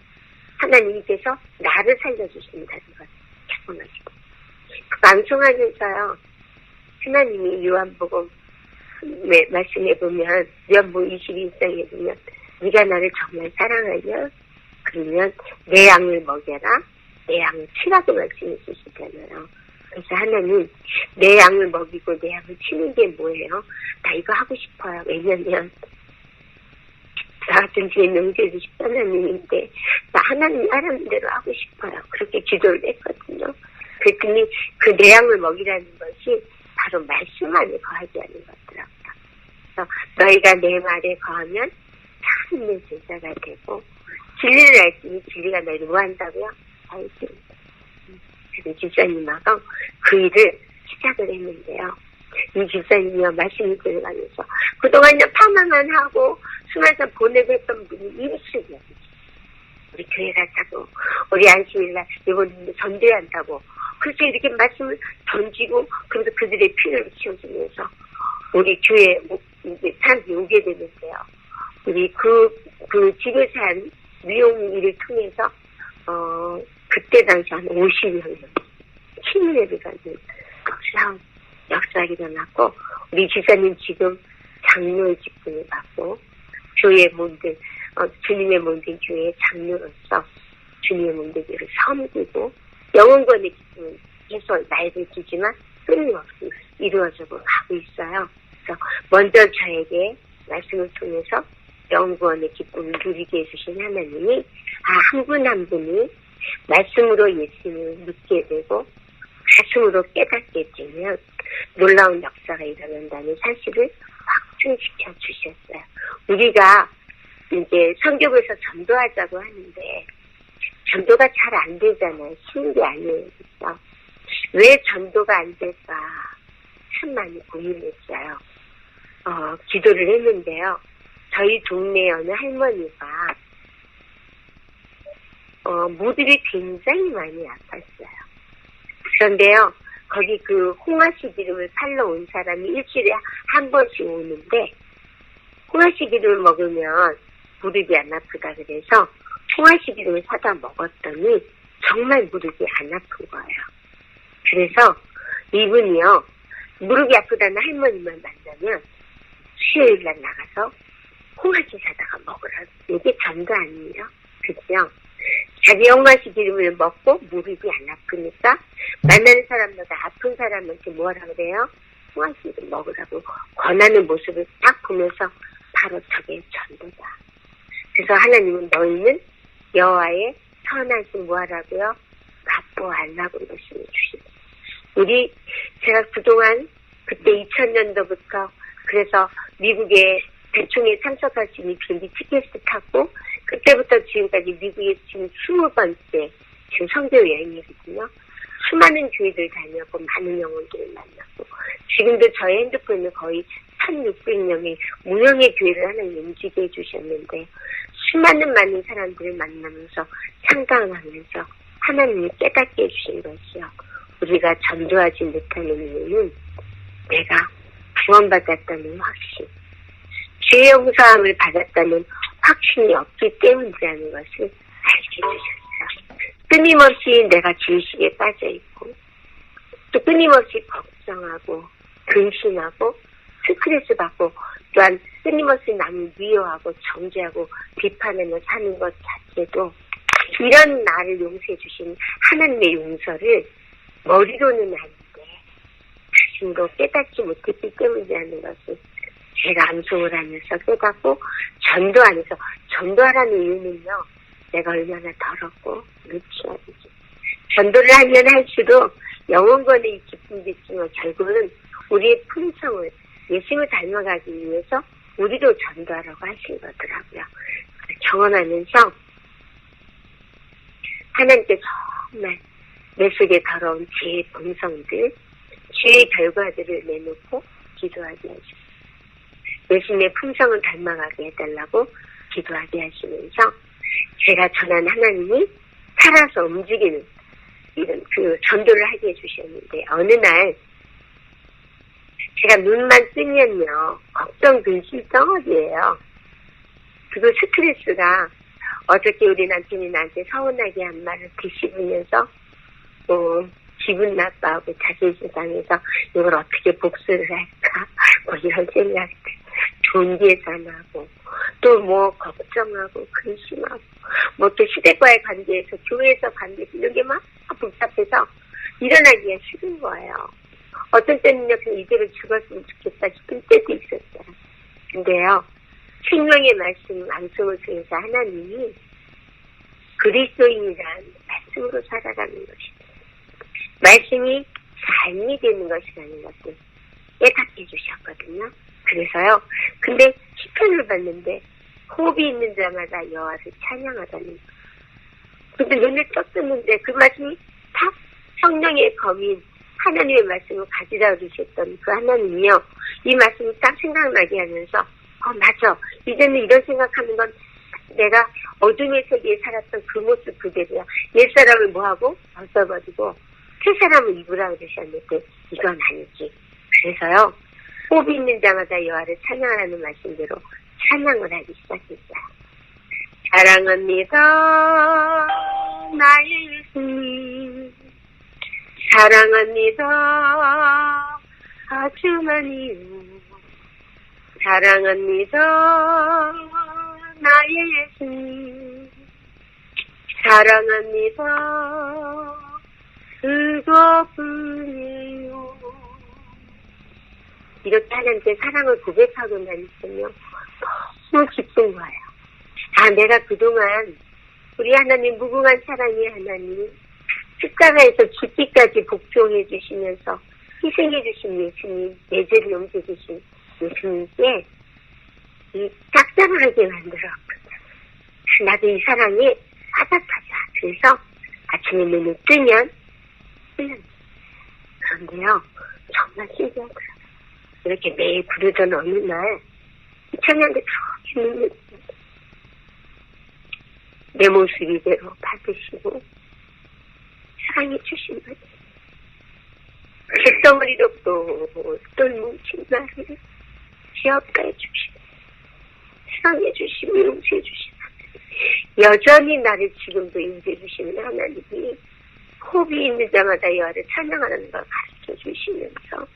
하나님께서 나를 살려주신다는 걸 자꾸만 방송하면서요. 하나님이 요한복음 말씀해 보면 요한복음 22장에 보면 네가 나를 정말 사랑하냐? 그러면 내 양을 먹여라. 내 양을 치라고 말씀해 주시잖아요. 그래서 하나님 내 양을 먹이고 내 양을 치는 게 뭐예요? 나 이거 하고 싶어요. 왜냐면 나 같은 주의 명제해 주신 하나님인데 나 하나님 하라는 대로 하고 싶어요. 그렇게 기도를 했거든요. 그랬더니 그 내 양을 먹이라는 것이 바로 말씀 안에 거하지 않는 것더라고요. 그래서 너희가 내 말에 거하면 참 있는 제자가 되고 진리를 알지니 진리가 너희를 뭐 한다고요? 알지. 그래서 집사님하고 그 일을 시작을 했는데요. 이 집사님이요 말씀을 들어가면서 그동안 파마만 하고 수면서 보내고 했던 분이 일수요. 우리 교회 가자고 우리 안식일날 이번에 전도한다고 그래서 이렇게 말씀을 던지고 그래서 그들의 피를 치워주면서 우리 교회 사람들이 오게 되는데요. 우리 그 집에 산 미용 일을 통해서 그때 당시 한 50명 친례를 가는 역사가 일어났고 우리 지사님 지금 장로의 직분을 받고 교회 몸된 주님의 몸된 교회의 장로로서 주님의 몸된 교회를 섬기고 영혼권의 기쁨을 해서 나이를 주지만 끊임없이 이루어져고 가고 있어요. 그래서 먼저 저에게 말씀을 통해서 영혼권의 기쁨을 누리게 해주신 하나님이 한 분 한 분이 말씀으로 예수님을 믿게 되고 가슴으로 깨닫게 되면 놀라운 역사가 일어난다는 사실을 확증시켜 주셨어요. 우리가 이제 선교부에서 전도하자고 하는데 전도가 잘 안 되잖아요. 쉬운 게 아니에요. 그렇죠? 왜 전도가 안 될까 참 많이 고민했어요. 기도를 했는데요. 저희 동네 어느 할머니가 무릎이 굉장히 많이 아팠어요. 그런데요. 거기 그 홍화씨 기름을 팔러 온 사람이 일주일에 한 번씩 오는데 홍화씨 기름을 먹으면 무릎이 안 아프다 그래서 홍화씨 기름을 사다 먹었더니 정말 무릎이 안 아픈 거예요. 그래서 이분이요. 무릎이 아프다는 할머니만 만나면 수요일날 나가서 홍화씨 사다가 먹으라고. 이게 전도 아니에요? 그죠? 자기 홍화씨 기름을 먹고 무릎이 안 아프니까 만나는 사람마다 아픈 사람한테 뭐라 그래요? 홍화씨 기름 먹으라고 권하는 모습을 딱 보면서 바로 저게 전도다. 그래서 하나님은 너희는 여호와의 선하신 뭐하라고요? 맛보아하려고 말씀해 주시죠. 제가 그동안 그때 2000년도부터 그래서 미국에 대충에 참석할 수 있는 비행기 티켓을 탔고 그때부터 지금까지 미국에 지금 20번째 지금 선교 여행이거든요. 수많은 교회들 다녔고 많은 영혼들을 만났고 지금도 저의 핸드폰에 거의 1600명의 무형의 교회를 하나님 움직여 해주셨는데 수많은 많은 사람들을 만나면서 상담하면서 하나님이 깨닫게 해주신 것이요. 우리가 전도하지 못하는 이유는 내가 구원받았다는 확신, 죄 용서함을 받았다는 확신이 없기 때문이라는 것을 알게 해주셨어요. 끊임없이 내가 죄의식에 빠져있고 또 끊임없이 걱정하고 근심하고 스트레스 받고 또한 끊임없이 남을 미워하고 정죄하고 비판하며 사는 것 자체도 이런 나를 용서해 주신 하나님의 용서를 머리로는 아닌데 가슴으로 깨닫지 못했기 때문이라는 것을 제가 암송을 하면서 깨닫고 전도하면서 전도하라는 이유는요. 내가 얼마나 더럽고 루치하는지 전도를 하면 할수록 영혼권의 이 기쁨도 있지만 결국은 우리의 품성을 예수님을 닮아가기 위해서 우리도 전도하라고 하신 거더라고요. 경험하면서 하나님께 정말 내 속에 더러운 죄의 본성들, 죄의 결과들을 내놓고 기도하게 하시고 예수님의 품성을 닮아가게 해달라고 기도하게 하시면서 제가 전한 하나님이 살아서 움직이는 이런 그 전도를 하게 해주셨는데 어느 날 제가 눈만 뜨면요 걱정 근심 덩어리예요. 그거 스트레스가 어저께 우리 남편이 나한테 서운하게 한 말을 되씹으면서 기분 나빠하고 자존심 상해서 이걸 어떻게 복수를 할까 뭐 이런 생각들 좋은 계산하고 또 뭐 걱정하고 근심하고 뭐 또 시댁과의 관계에서 교회에서 관계 이런 게 막 복잡해서 일어나기가 싫은 거예요. 어떤 때는요 그냥 이대로 죽었으면 좋겠다 싶은 때도 있었어요. 근데요 생명의 말씀 방송을 통해서 하나님이 그리스도인이란 말씀으로 살아가는 것이다. 말씀이 삶이 되는 것이라는 것을 깨닫게 해주셨거든요. 그래서요. 근데 시편을 봤는데 호흡이 있는 자마다 여호와를 찬양하다는 거. 근데 눈에 떴었는데 그 말씀이 다 성령의 검인 하나님의 말씀을 가지라 그러셨던 그 하나님이요. 이 말씀이 딱 생각나게 하면서 맞아. 이제는 이런 생각하는 건 내가 어둠의 세계에 살았던 그 모습 그대로야. 옛사람을 뭐하고 벗어버리고 새 사람을 입으라 그러셨는데 이건 아니지. 그래서요. 호흡이 있는 자마다 여호와를 찬양하라는 말씀대로 찬양을 하기 시작했어요. 사랑합니다. 나의 예수님. 사랑합니다. 아주 많이요. 사랑합니다. 나의 예수님. 사랑합니다. 그것뿐이요. 이렇게 하나님께 사랑을 고백하고 나니까요. 너무 기쁜 거예요. 내가 그동안 우리 하나님 무궁한 사랑의 하나님 십자가에서 죽기까지 복종해 주시면서 희생해 주신 예수님, 내 죄를 용서해 주신 예수님께 이 짝짝하게 만들었거든. 나도 이 사랑에 빠삭하자. 그래서 아침에 눈을 뜨면 그런데요. 정말 신기하더라고요. 이렇게 매일 부르던 어느 날 천년대 그렇게 눈을 내 모습 이대로 받으시고 사랑해 주신 거지. 쇳덩어리로 또 뭉친 나를 귀엽게 해주시고 사랑해 주시고 용서해 주시고 여전히 나를 지금도 인도해 주시는 하나님이 호흡이 있는 자마다 여호와를 찬양하는 걸 가르쳐 주시면서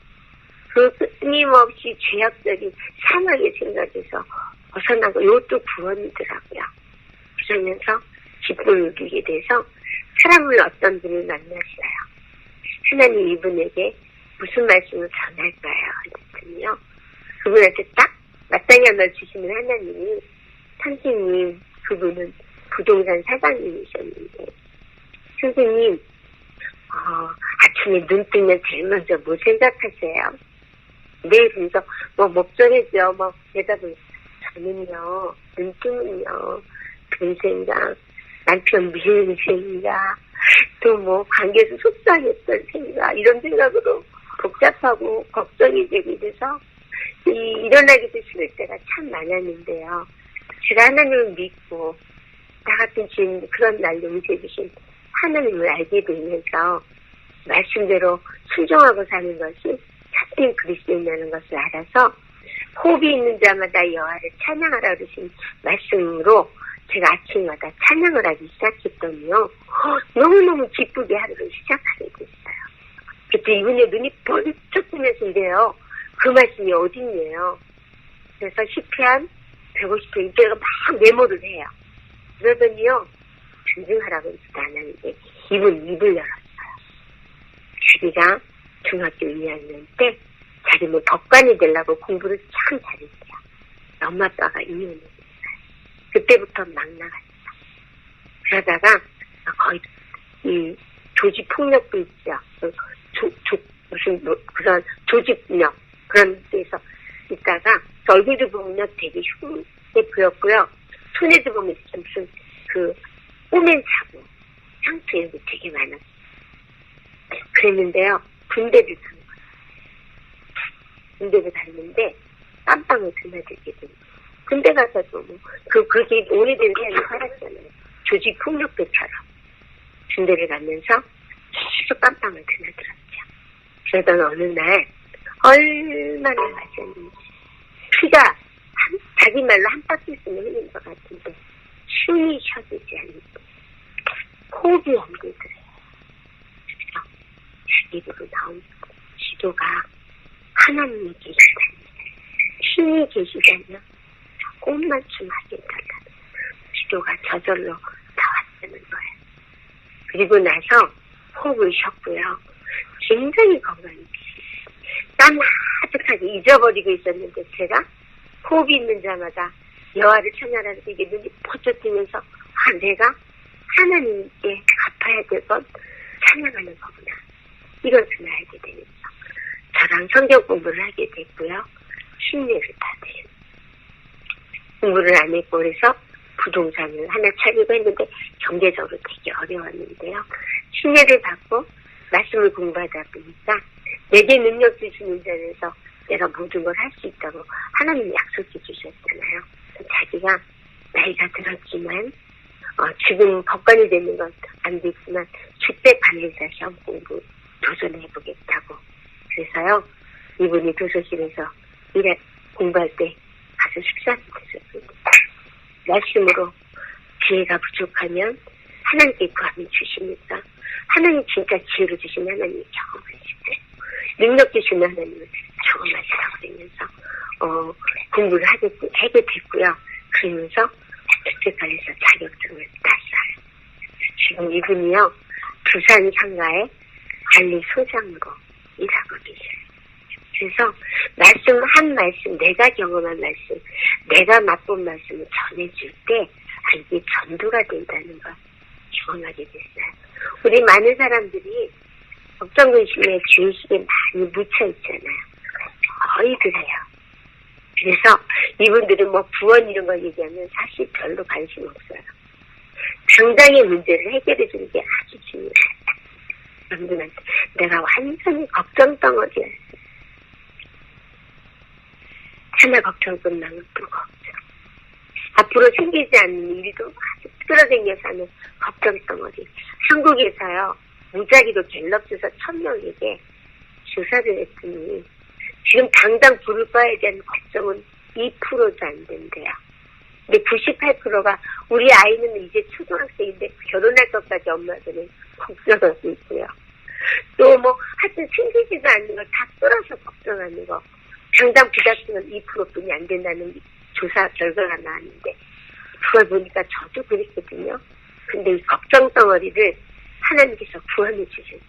그 끊임없이 죄악적인 사망의 생각에서 벗어나고 이것도 구원이더라고요. 그러면서 기쁨을 누리게 돼서 사람을 어떤 분을 만났어요. 하나님 이분에게 무슨 말씀을 전할까요? 그랬더니요. 그분한테 딱 마땅히 하나 주시는 하나님이 선생님, 그분은 부동산 사장님이셨는데 선생님 아침에 눈 뜨면 제일 먼저 뭐 생각하세요? 네, 그래서 목전이죠. 대답을 저는요 눈 뜨면요 돈 생각, 남편 미운 생각, 또 관계에서 속상했던 생각 이런 생각으로 복잡하고 걱정이 되고 이래서 일어나기도 싫을 때가 참 많았는데요. 제가 하나님을 믿고 나 같은 지금 그런 날 용서해 주신 하나님을 알게 되면서 말씀대로 순종하고 사는 것이 참된 그리스도인이라는 것을 알아서 호흡이 있는 자마다 여호와를 찬양하라 그러신 말씀으로 제가 아침마다 찬양을 하기 시작했더니요. 너무너무 기쁘게 하루를 시작하게 됐어요. 그때 이분의 눈이 번쩍 뜨면서인데요. 그 말씀이 어딨네요. 그래서 시편 150편 이때가 막 메모를 해요. 그러더니요. 전쟁하라고 했지도 않았는데 입을 열었어요. 자기가 중학교 2학년 때 자기는 법관이 되려고 공부를 참 잘했어요. 엄마 아빠가 이혼을 했어요. 그때부터 막 나갔어요. 그러다가 거의 이 조직폭력도 있죠. 무슨 그런 조직력 그런 데서 있다가 얼굴도 보면 되게 흉해 보였고요. 손에도 보면 무슨 오멘 차고 상처 이런 게 되게 많았어요. 그랬는데요. 군대를 간 거예요. 군대를 갔는데 깜빵을 드나들게 된 거예요. 군대 가서도 그렇게 오래된 삶을 살았잖아요. 조직 폭력배처럼. 군대를 가면서 계속 깜빵을 드나들었죠. 그러던 어느 날 얼마나 맞았는지 피가 자기 말로 한 바퀴 있으면 흘린 것 같은데 숨이 쉬어지지 않는데 호흡이 안 되더래요. 그래서 자기 입으로 나온 지도가 하나님이 계시다니 신이 계시다면 조금만 좀 하겠다는 지도가 저절로 나왔다는 거예요. 그리고 나서 호흡을 쉬었고요. 굉장히 건강했어요. 까마득하게 잊어버리고 있었는데 제가 호흡이 있는 자마다 여호와를 찬양하는 이게 눈이 포쩍 뜨면서 내가 하나님께 갚아야 될 건 찬양하는 거구나. 이것을 알게 되면서 저랑 성경 공부를 하게 됐고요. 신뢰를 받아요. 공부를 안 했고 그래서 부동산을 하나 차리고 했는데 경제적으로 되게 어려웠는데요. 신뢰를 받고 말씀을 공부하다 보니까 내게 능력 주시는 자에서 내가 모든 걸 할 수 있다고 하나님이 약속해 주셨잖아요. 자기가 나이가 들었지만 지금 법관이 되는 건 안 됐지만 주택 관리자 시험 공부 도전해 보겠다고. 그래서요 이분이 도서실에서 공부할 때 아주 식사를 했었습니다. 말씀으로 지혜가 부족하면 하나님께 구하면 주시니까 하나님 진짜 지혜를 주시는 하나님이 경험하시고 능력 주시는 하나님을 경험하시라고 그러면서 공부를 하게 됐고요. 그러면서 주택관에서 자격증을 땄어요. 지금 이분이요 부산 상가의 관리소장으로 일하고 계셔요. 그래서 말씀 한 말씀, 내가 경험한 말씀, 내가 맛본 말씀을 전해줄 때 이게 전도가 된다는 걸 경험하게 됐어요. 우리 많은 사람들이 걱정근심에 죄의식에 많이 묻혀 있잖아요. 거의 그래요. 그래서 이분들은 구원 이런 걸 얘기하면 사실 별로 관심 없어요. 당장의 문제를 해결해 주는 게 아주 중요해요. 여러분한테 내가 완전히 걱정 덩어리야. 하나 걱정 끝나면 또 걱정. 앞으로 생기지 않는 일도 아주 끌어당겨서 하는 걱정 덩어리. 한국에서요, 무작위로 갤럽에서 1000명에게 조사를 했더니 지금 당장 불을 꺼야 되는 걱정은 2%도 안 된대요. 근데 98%가 우리 아이는 이제 초등학생인데 결혼할 것까지 엄마들은 걱정하고 있고요. 또 하여튼 생기지도 않는 걸 다 끌어서 걱정하는 거. 당장 부닥치면 2%뿐이 안 된다는 조사 결과가 나왔는데 그걸 보니까 저도 그랬거든요. 근데 이 걱정 덩어리를 하나님께서 구원해 주셨어요.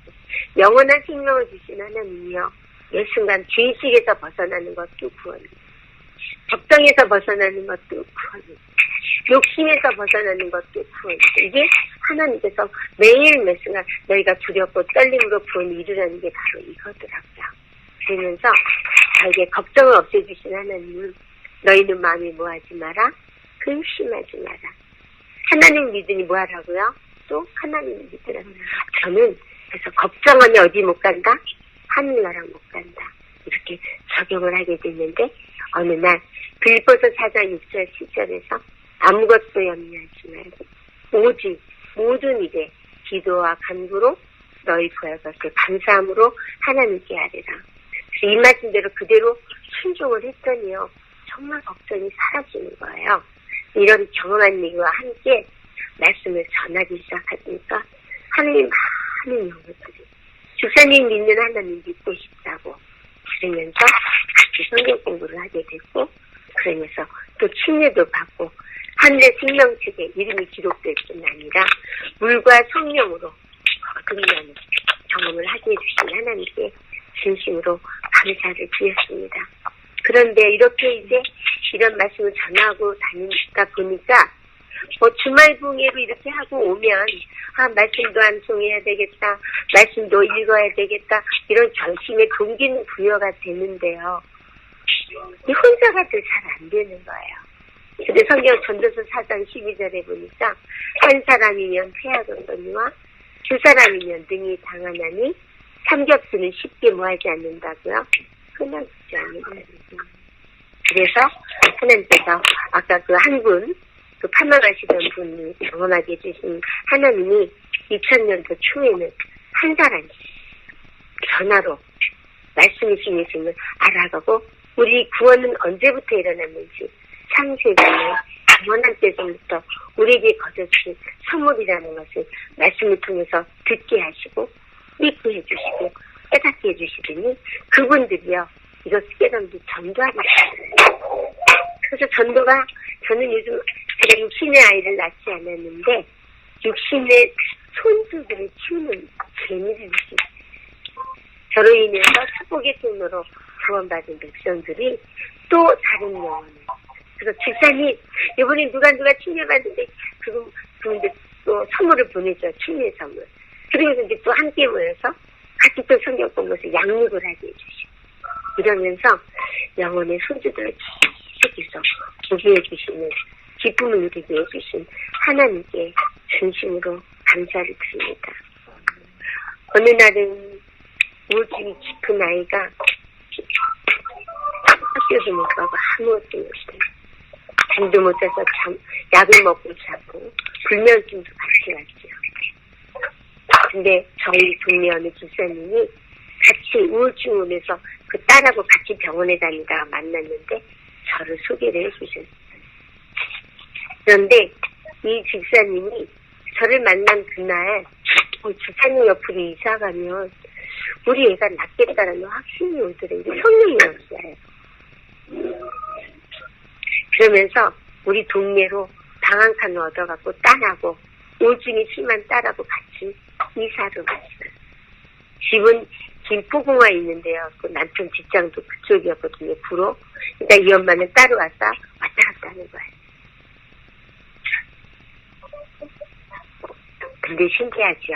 영원한 생명을 주신 하나님이요. 매 순간 죄의식에서 벗어나는 것도 구원입니다. 걱정에서 벗어나는 것도 구원입니다. 욕심에서 벗어나는 것도 구원입니다. 이게 하나님께서 매일 매 순간 너희가 두렵고 떨림으로 구원을 이루라는 게 바로 이거더라고요. 그러면서 저에게 걱정을 없애주신 하나님은 너희는 마음이 뭐하지 마라? 근심하지 마라. 하나님 믿으니 뭐하라고요? 또 하나님 믿으라. 저는 그래서 걱정하니 어디 못 간다? 하늘나라 못 간다. 이렇게 적용을 하게 됐는데 어느 날 빌립보서 4장 6절 7절에서 아무것도 염려하지 말고 오직 모든 일에 기도와 간구로 너희 구할 것을 감사함으로 하나님께 아뢰라. 이 말씀대로 그대로 순종을 했더니요. 정말 걱정이 사라지는 거예요. 이런 경험한 얘기와 함께 말씀을 전하기 시작하니까 하나님 많은 영혼들이 주사님 믿는 하나님 믿고 싶다고 그러면서 같이 성경 공부를 하게 됐고 그러면서 또 침례도 받고 하늘의 생명책에 이름이 기록될 뿐 아니라 물과 성령으로 거듭나는 경험을 하게 해주신 하나님께 진심으로 감사를 드렸습니다. 그런데 이렇게 이제 이런 말씀을 전하고 다니다 보니까 주말 봉예로 이렇게 하고 오면 말씀도 암송해야 되겠다. 말씀도 읽어야 되겠다. 이런 결심의 동기는 부여가 되는데요. 이 혼자가 더 잘 안 되는 거예요. 근데 성경 전도서 4장 12절에 보니까 한 사람이면 폐하가 거니와 두 사람이면 등이 당하나니 삼겹살은 쉽게 뭐하지 않는다고요? 끊어지지 않는다. 그래서 하나님께서 아까 그 한 분, 그 파망하시던 분이 경험하게 해주신 하나님이 2000년도 초에는 한 사람씩 전화로 말씀이 중요성을 알아가고 우리 구원은 언제부터 일어났는지 창세기에 원한 때부터 우리에게 거저신 선물이라는 것을 말씀을 통해서 듣게 하시고 믿게 해주시고 깨닫게 해주시더니 그분들이요 이것을 깨닫는 전도하게 됐어요. 그래서 전도가 저는 요즘 제가 육신의 아이를 낳지 않았는데 육신의 손주들을 키우는 재미를 느꼈어요. 저로 인해서 축복의 통로로 구원받은 백성들이 또 다른 영혼을 그래서 집사님 이번에 누가 침례받는데 그분들 또 선물을 보내줘 침례 선물 그러면서 이제 또 함께 모여서 같이 또 성경 공부해서 양육을 하게 해주시고 이러면서 영혼의 손주들을 계속해서 보게 해주시는 기쁨을 누리게 해주신 하나님께 진심으로 감사를 드립니다. 어느 날은 우울증이 깊은 아이가 학교도 못 가고 아무것도 못해. 잠도 못 자서 약을 먹고 자고 불면증도 같이 왔죠. 근데 저희 동네 어느 집사님이 같이 우울증 오면서 그 딸하고 같이 병원에 다니다가 만났는데 저를 소개를 해주셨어요. 그런데 이 집사님이 저를 만난 그날 집사님 옆으로 이사 가면 우리 애가 낫겠다라는 확신이 오더라고요. 성령이 없어요. 그러면서 우리 동네로 방 한 칸 얻어갖고 딸하고 우울증이 심한 딸하고 같이 이사를 갔어요. 집은 김포공화에 있는데요. 그 남편 직장도 그쪽이었거든요. 구로. 그러니까 이 엄마는 따로 왔다 갔다 하는 거예요. 근데 신기하죠.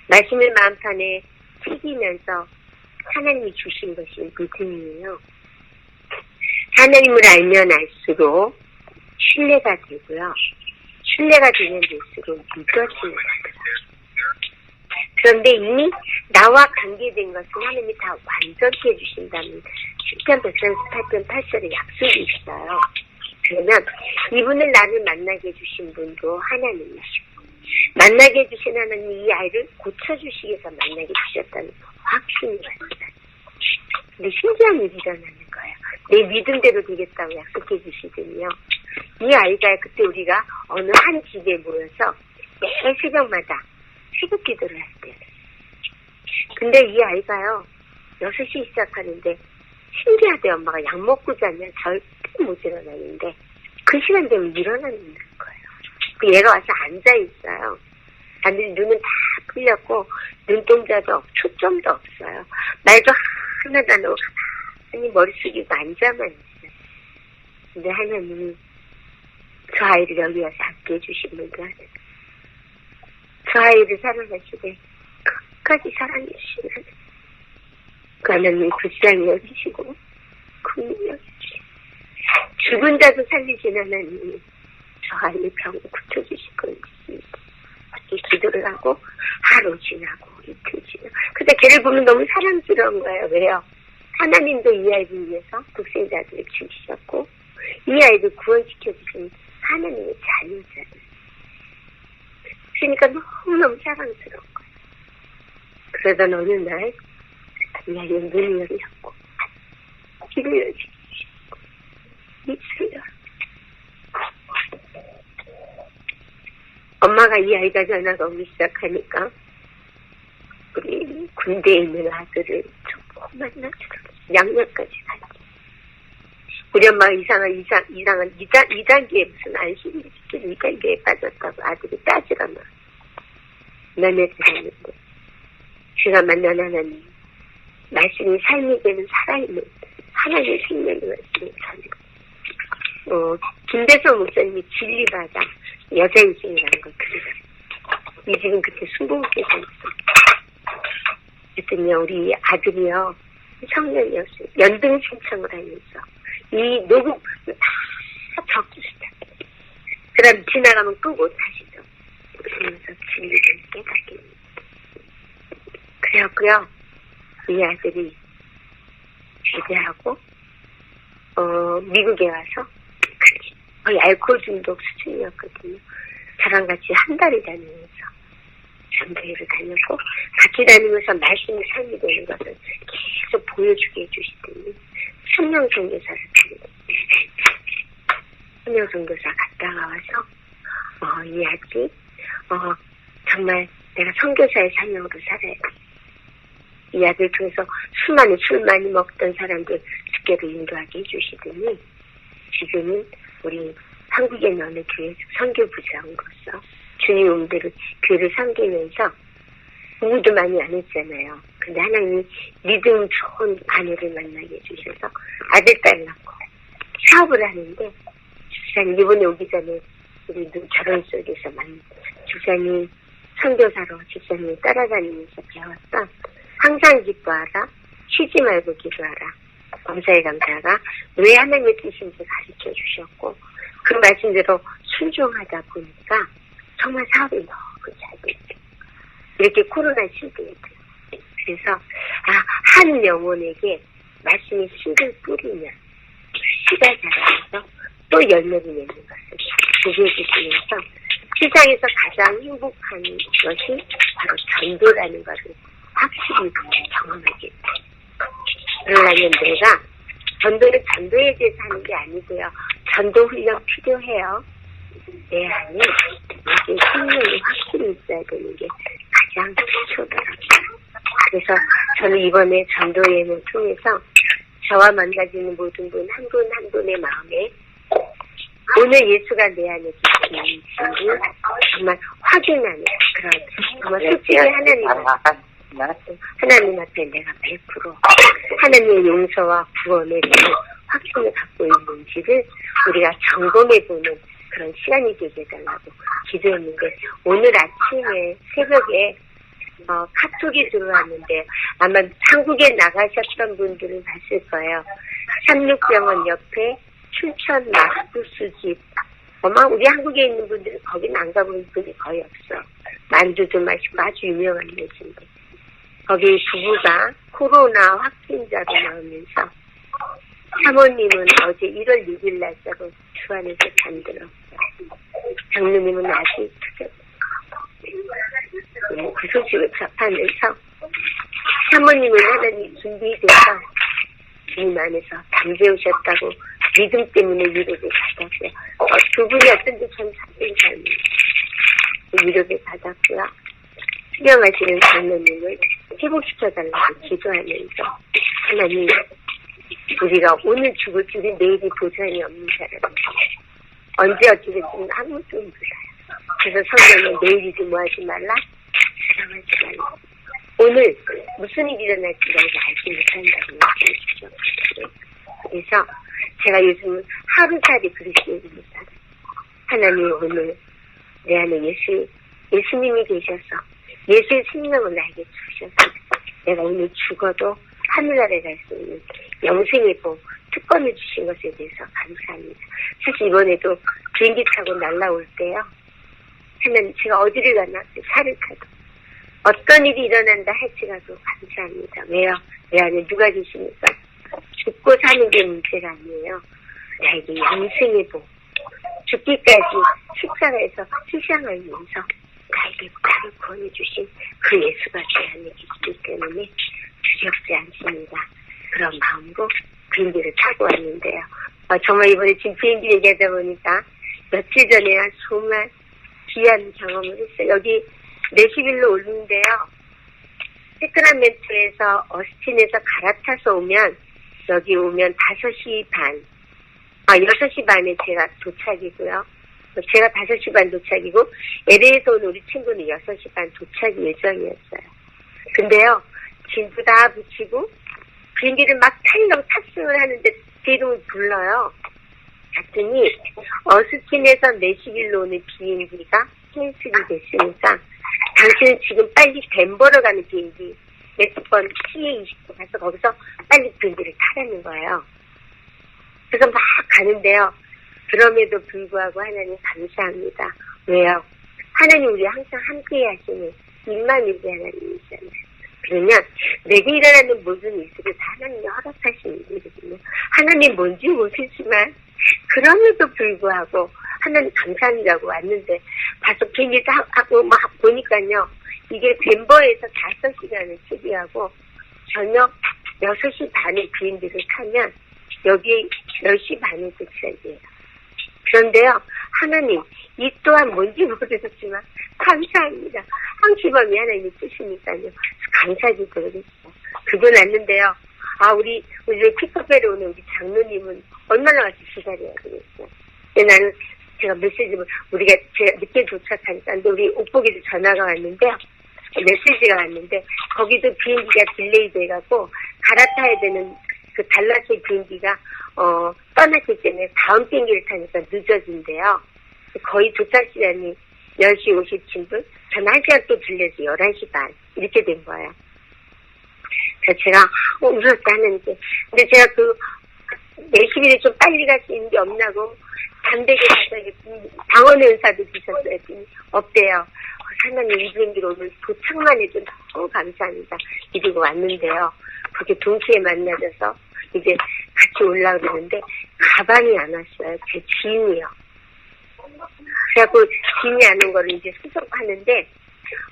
말씀을 마음판에 새기면서 하나님이 주신 것이 믿음이에요. 하나님을 알면 알수록 신뢰가 되고요. 신뢰가 되면 될수록 믿어지는 거더라고요. 그런데 이미 나와 관계된 것은 하나님이 다 완전히 해주신다는 10편 138편 8절의 약속이 있어요. 그러면 이분을 나를 만나게 해주신 분도 하나님이시고 만나게 해주신 하나님이 이 아이를 고쳐주시기 위해서 만나게 해주셨다는 확신이 왔어요. 근데 신기한 일이 일어나는 거예요. 내 믿음대로 되겠다고 약속해 주시더니요. 이 아이가 그때 우리가 어느 한 집에 모여서 매일 새벽마다 새벽 기도를 했대요. 근데 이 아이가요. 6시 시작하는데 신기하대. 엄마가 약 먹고 자면 절대 못 일어나는데 그 시간 되면 일어나는 거예요. 얘가 와서 앉아있어요. 앉으니 눈은 다 풀렸고 눈동자도 없고 초점도 없어요. 말도 하나도 안 하고 가만히 머리 숙이고 앉아만 있어요. 근데 하나님이 저 아이를 여기 와서 앉게 해주신 분도 하나님. 저 아이를 사랑하시되 끝까지 사랑해주시는 그 하나님이 불쌍히 여기시고 긍휼히 여기시고 죽은 자도 살리신 하나님이 저 아이의 병을 고쳐주실 거예요. 기도를 하고 하루 지나고 이틀 지나고 근데 걔를 보면 너무 사랑스러운 거예요. 왜요? 하나님도 이 아이를 위해서 독생자들을 죽이셨고 이 아이를 구원시켜주신 하나님의 자녀잖아요. 그러니까 너무너무 사랑스러운 거예요. 그러던 어느 날 이 아이의 눈이 열렸고 귀를 열리시고 입술을 열었고 엄마가 이 아이가 전화가 오기 시작하니까 우리 군대에 있는 아들을 조금 만나주라고 양력까지 갔지. 우리 엄마가 이상한 2단계에 무슨 안심이 시킨 2단계에 빠졌다고 아들이 따지라마 면회 드렸는데 제가 만난 하나님 말씀이 삶이 되는 살아있는 하나님의 생명의 말씀을 전해요. 김대성 목사님이 진리받아 여자 인생이라는 걸 그리더라고요. 이 집은 그때 순복음교회였어요. 그랬더니 우리 아들이요 청년이었어요. 연등 신청을 하면서 이 녹음을 다 적으시다. 그 다음 지나가면 끄고 다시 좀 그러면서 진리를 깨닫게 됩니다. 그래갖고요, 이 아들이 제대하고 미국에 와서 거의 알코올 중독 수준이었거든요. 저랑 같이 한 달을 다니면서 전도회를 다녔고 같이 다니면서 말씀이 삶이 되는 것을 계속 보여주게 해주시더니 성령 선교사를 하게 됩니다. 성령 선교사 갔다가 와서 이 아들이 정말 내가 선교사의 사명으로 살아야 돼. 이 아들 통해서 술 많이 먹던 사람들 주께로 인도하게 해주시더니 지금은 우리 한국에 있는 교회 선교부장으로서 주님 응대로 교회를 섬기면서 공부도 많이 안 했잖아요. 근데 하나님이 믿음 좋은 아내를 만나게 해주셔서 아들, 딸 낳고 사업을 하는데 집사님 이번에 오기 전에 우리 결혼 속에서 집사님 선교사로 집사님을 따라다니면서 배웠던 항상 기뻐하라, 쉬지 말고 기도하라, 감사에 감사하라, 왜 하나님의 뜻인지 가르쳐 주셨고 그 말씀대로 순종하다 보니까 정말 사업이 너무 잘 됐죠. 이렇게 코로나 시대에 그래서 한 영혼에게 말씀이 씨를 뿌리면 씨가 자라면서 또 열매를 맺는 것을 보게 해주시면서 세상에서 가장 행복한 것이 바로 전도라는 것을 확실히 경험하게 됩니다. 그러려면 내가 전도는 전도에 대해서 하는 게 아니고요. 전도 훈련 필요해요. 내 안에 이게 생명이 확실히 있어야 되는 게 가장 필요하더라고요. 그래서 저는 이번에 전도 예물 통해서 저와 만나지는 모든 분 한 분 한 분의 마음에 오늘 예수가 내 안에 계시는지를 정말 확인하는 그런 정말 솔직히 하나님 앞에 내가 100% 하나님의 용서와 구원에 대한 확신을 갖고 있는지를 우리가 점검해보는 그런 시간이 되게 해달라고 기도했는데 오늘 아침에 새벽에 카톡이 들어왔는데 아마 한국에 나가셨던 분들은 봤을 거예요. 삼육병원 옆에 춘천 막국수집. 아마 우리 한국에 있는 분들은 거기는 안 가본 분이 거의 없어. 만두도 맛있고 아주 유명한 데인데 거기 부부가 코로나 확진자로 나오면서 사모님은 어제 1월 6일 날짜로 주안에서 잠들었어요. 장로님은 아직 그 소식을 접하면서 사모님은 하나님 준비돼서 주님 안에서 잠재우셨다고 믿음 때문에 위로를 받았어요. 두 분이 어떤지 참 작은 삶이에요. 위로를 받았고요. 수령하시는 장로님을 회복시켜달라고 기도하면서 하나님 우리가 오늘 죽을 줄이 내일이 보장이 없는 사람이에요. 언제 어찌 될지는 아무도 몰라요. 그래서 성경은 내일이지 뭐하지 말라, 사랑하지 말라. 오늘 무슨 일이 일어날지 너희가 알지 못한다고 말씀해주죠. 그래서 제가 요즘 하루살이 그리스도인으로 살아요. 하나님 오늘 내 안에 예수님이 계셔서 예수의 생명을 나에게 주셔서 내가 오늘 죽어도 하늘나라에 갈 수 있는 영생의 복 특권을 주신 것에 대해서 감사합니다. 사실 이번에도 비행기 타고 날라올 때요. 하나님 제가 어디를 가나 차를 타도 어떤 일이 일어난다 할지라도 감사합니다. 왜요? 내 안에 누가 계시니까 죽고 사는 게 문제가 아니에요. 나에게 영생의 복 죽기까지 십자가에서 희생하면서 나에게 나를 구원해 주신 그 예수가 제 안에 계시기 때문에 두렵지 않습니다. 그런 마음으로 비행기를 타고 왔는데요. 정말 이번에 지금 비행기 얘기하다 보니까 며칠 전에 정말 귀한 경험을 했어요. 여기 내시빌로 오는데요. 세크라멘토에서 어스틴에서 갈아타서 오면 여기 오면 5시 반 6시 반에 제가 도착이고요. 제가 5시 반 도착이고 LA에서 온 우리 친구는 6시 반 도착 예정이었어요. 근데요. 진도 다 붙이고 비행기를 막 타려고 탑승을 하는데 제 이름을 불러요. 갔더니 어스틴에서 내시빌로 오는 비행기가 캔슬이 됐으니까 당신은 지금 빨리 덴버로 가는 비행기 몇 번 CA20도 가서 거기서 빨리 비행기를 타라는 거예요. 그래서 막 가는데요. 그럼에도 불구하고 하나님 감사합니다. 왜요? 하나님 우리 항상 함께 하시는 임마누엘 하나님이잖아요. 그러면 내게 일어나는 모든 일들을 다 하나님이 허락하시는 일이거든요. 하나님 뭔지 모르지만 그럼에도 불구하고 하나님 감사합니다고 왔는데 가서 비행기 타고 막 보니까요. 이게 덴버에서 5시간을 추비하고 저녁 6시 반에 비행기를 타면 여기 10시 반에 도착이에요. 그런데요. 하나님 이 또한 뭔지 모르겠지만 감사합니다. 항시범이 하나님이 뜻이니까요. 감사드리겠어요. 그거 났는데요. 우리 픽업벨에 오는 우리 장로님은 얼마나 같이 기다려야 되겠어요. 근데 나는 제가 메시지를 제가 늦게 도착하니까 근데 우리 옷보기도 전화가 왔는데요. 메시지가 왔는데 거기도 비행기가 딜레이 돼갖고 갈아타야 되는 그 달라스의 비행기가 떠났기 때문에 다음 비행기를 타니까 늦어진대요. 거의 도착 시간이 10시 57분, 전 1시간 또 들려서 11시 반 이렇게 된 거예요. 그래서 제가 웃었다 하는데 근데 제가 내시비를 좀 빨리 갈 수 있는 게 없나고 담백에 가서 방언의 은사도 주셨어요. 없대요. 하나님 이 비행기로 오늘 도착만 해도 너무 감사합니다. 이러고 왔는데요. 그렇게 동시에 만나서 이제 같이 올라오는데 가방이 안 왔어요. 제 짐이요. 그래갖고 짐이 안 온 거를 이제 수속하는데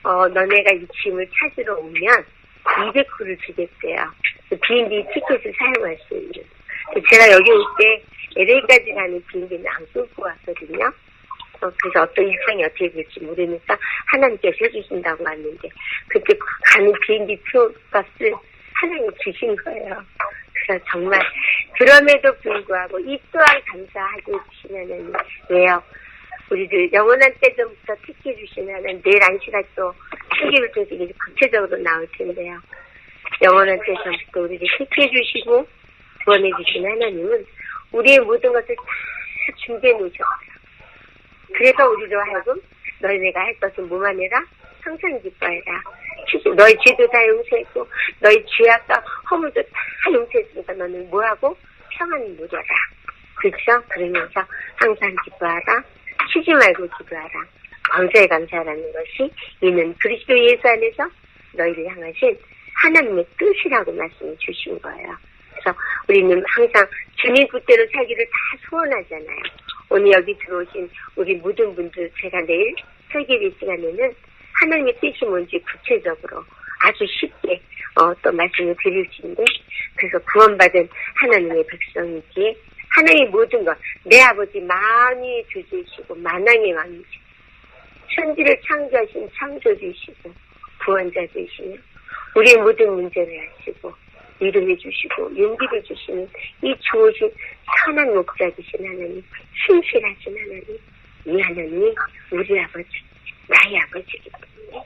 너네가 이 짐을 찾으러 오면 200불을 주겠대요. 비행기 티켓을 사용할 수 있는. 제가 여기 올 때 LA까지 가는 비행기는 안 끌고 왔거든요. 그래서 어떤 일정이 어떻게 될지 모르니까 하나님께서 해주신다고 왔는데 그때 가는 비행기 표값을 하나님 주신 거예요. 그래서 정말 그럼에도 불구하고 이 또한 감사하게 주신 하나님. 왜요? 우리들 영원한 때전부터 택해 주신 하나님 내일 안시가 또 세계를 통해서 이제 구체적으로 나올 텐데요. 영원한 때전부터 우리를 택해 주시고 구원해 주신 하나님은 우리의 모든 것을 다 준비해 놓으셨어요. 그래서 우리로 하여금 너희네가 할 것은 뭐만 해라? 항상 기뻐해라. 너희 죄도 다 용서했고 너희 죄악과 허물도 다 용서했으니까 너는 뭐하고? 평안히 누려라. 그렇죠? 그러면서 항상 기뻐하라. 쉬지 말고 기도하라. 감사에 감사하라는 것이 이는 그리스도 예수 안에서 너희를 향하신 하나님의 뜻이라고 말씀을 주신 거예요. 그래서 우리는 항상 주님 뜻대로 살기를 다 소원하잖아요. 오늘 여기 들어오신 우리 모든 분들 제가 내일 설계의 시간에는 하나님의 뜻이 뭔지 구체적으로 아주 쉽게 또 말씀을 드릴 수 있는데 그래서 구원받은 하나님의 백성이기에 하나님의 모든 것 내 아버지 만유의 주주이시고 만왕의 왕이시고 천지를 창조하신 창조주이시고 구원자주이시며 우리의 모든 문제를 하시고 위로해 주시고 용기를 주시는 이 좋으신 선한 목자이신 하나님, 신실하신 하나님, 이 하나님이 우리 아버지, 나의 아버지이기 때문에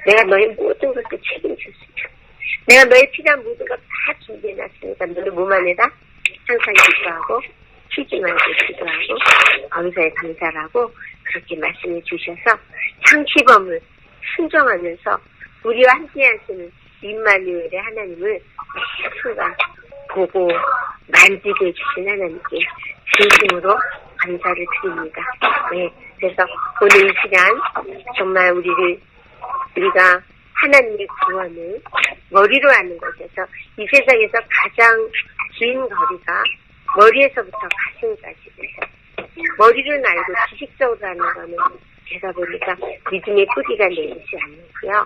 내가 너의 모든 것을 책임졌으며 내가 너의 필요한 모든 것 다 준비해놨으니까 너는 뭐만 해라? 항상 기도하고 쉬지 말고 기도하고 감사에 감사하고 그렇게 말씀해 주셔서 상시범을 순종하면서 우리와 함께 하시는 임마누엘의 하나님을 순간 보고 만지게 해주신 하나님께 진심으로 감사를 드립니다. 네, 그래서 오늘 이 시간 정말 우리가 하나님의 구원을 머리로 하는 것에서 이 세상에서 가장 긴 거리가 머리에서부터 가슴까지 머리를 알고 지식적으로 하는 거는 제가 보니까 믿음의 뿌리가 내리지 않고요.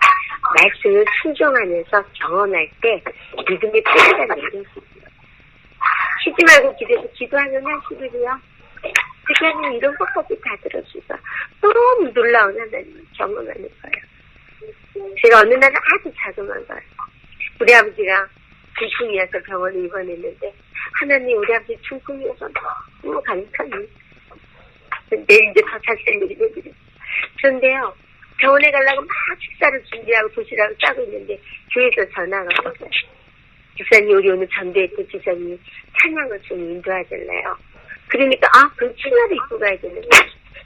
말씀을 순종하면서 경험할 때 믿음의 뿌리가 내려지고요. 쉬지 말고 기도해서 기도하는 하시고요. 그냥 이런 것까지 다 들어주셔서 너무 놀라운 하나님을 경험하는 거예요. 제가 어느 날은 아주 자그마한 거예요. 우리 아버지가 중풍이어서 병원에 입원했는데 하나님 우리 아버지 중풍이어서 너무 감사합니다. 내일 이제 더 자세히 얘기해드려요. 그런데요. 병원에 가려고 막 식사를 준비하고 도시락을 싸고 있는데 교회에서 전화가 왔어요. 집사님 우리 오늘 전도했던 집사님이 찬양을 좀 인도하실래요. 그러니까 그럼 치마를 입고 가야 되는데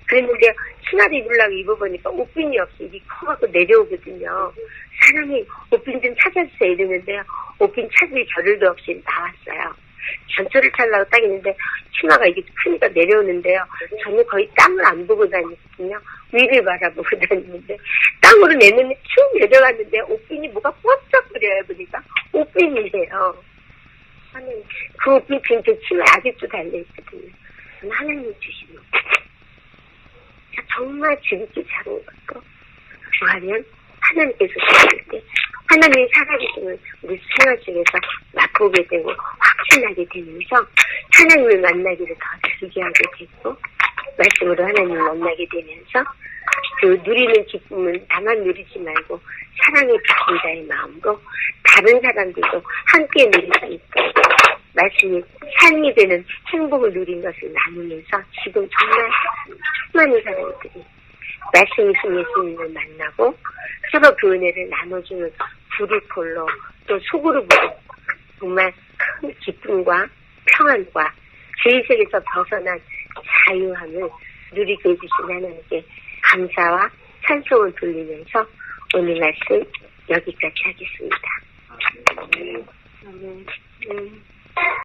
그랬는데 치마를 입으려고 입어보니까 옷빈이 없이 입이 커갖고 내려오거든요. 하나님 오핀 좀 찾아주세요 이러는데요. 오핀 찾을 겨를도 없이 나왔어요. 전철을 타려고 딱 있는데 치마가 이게 크니까 내려오는데요. 저는 거의 땅을 안 보고 다녔거든요. 위를 바라보고 다니는데 땅으로 내 눈에 쭉 내려갔는데 오핀이 뭐가 뽀짝거려요. 보니까 오핀이에요. 하나님 그 오핀 빈 치마에 아직도 달려있거든요. 저는 하나님 주신 오핀. 정말 지극히 작은 것도 구하면 하나님께서 주실 때 하나님이 살아계시는 우리 생활 속에서 맛보게 되고 확신하게 되면서 하나님을 만나기를 더 즐겨 하게 되고 말씀으로 하나님을 만나게 되면서 그 누리는 기쁨은 다만 누리지 말고 사랑의 기쁜 자의 마음으로 다른 사람들도 함께 누릴 수 있고 말씀이 삶이 되는 행복을 누린 것을 나누면서 지금 정말 수많은 사람들이 말씀이신 예수님을 만나고 서로 그 은혜를 나눠주는 부르폴로 또 속으로부터 정말 큰 기쁨과 평안과 죄의식에서 벗어난 자유함을 누리게 해주신 하나님께 감사와 찬송을 돌리면서 오늘 말씀 여기까지 하겠습니다.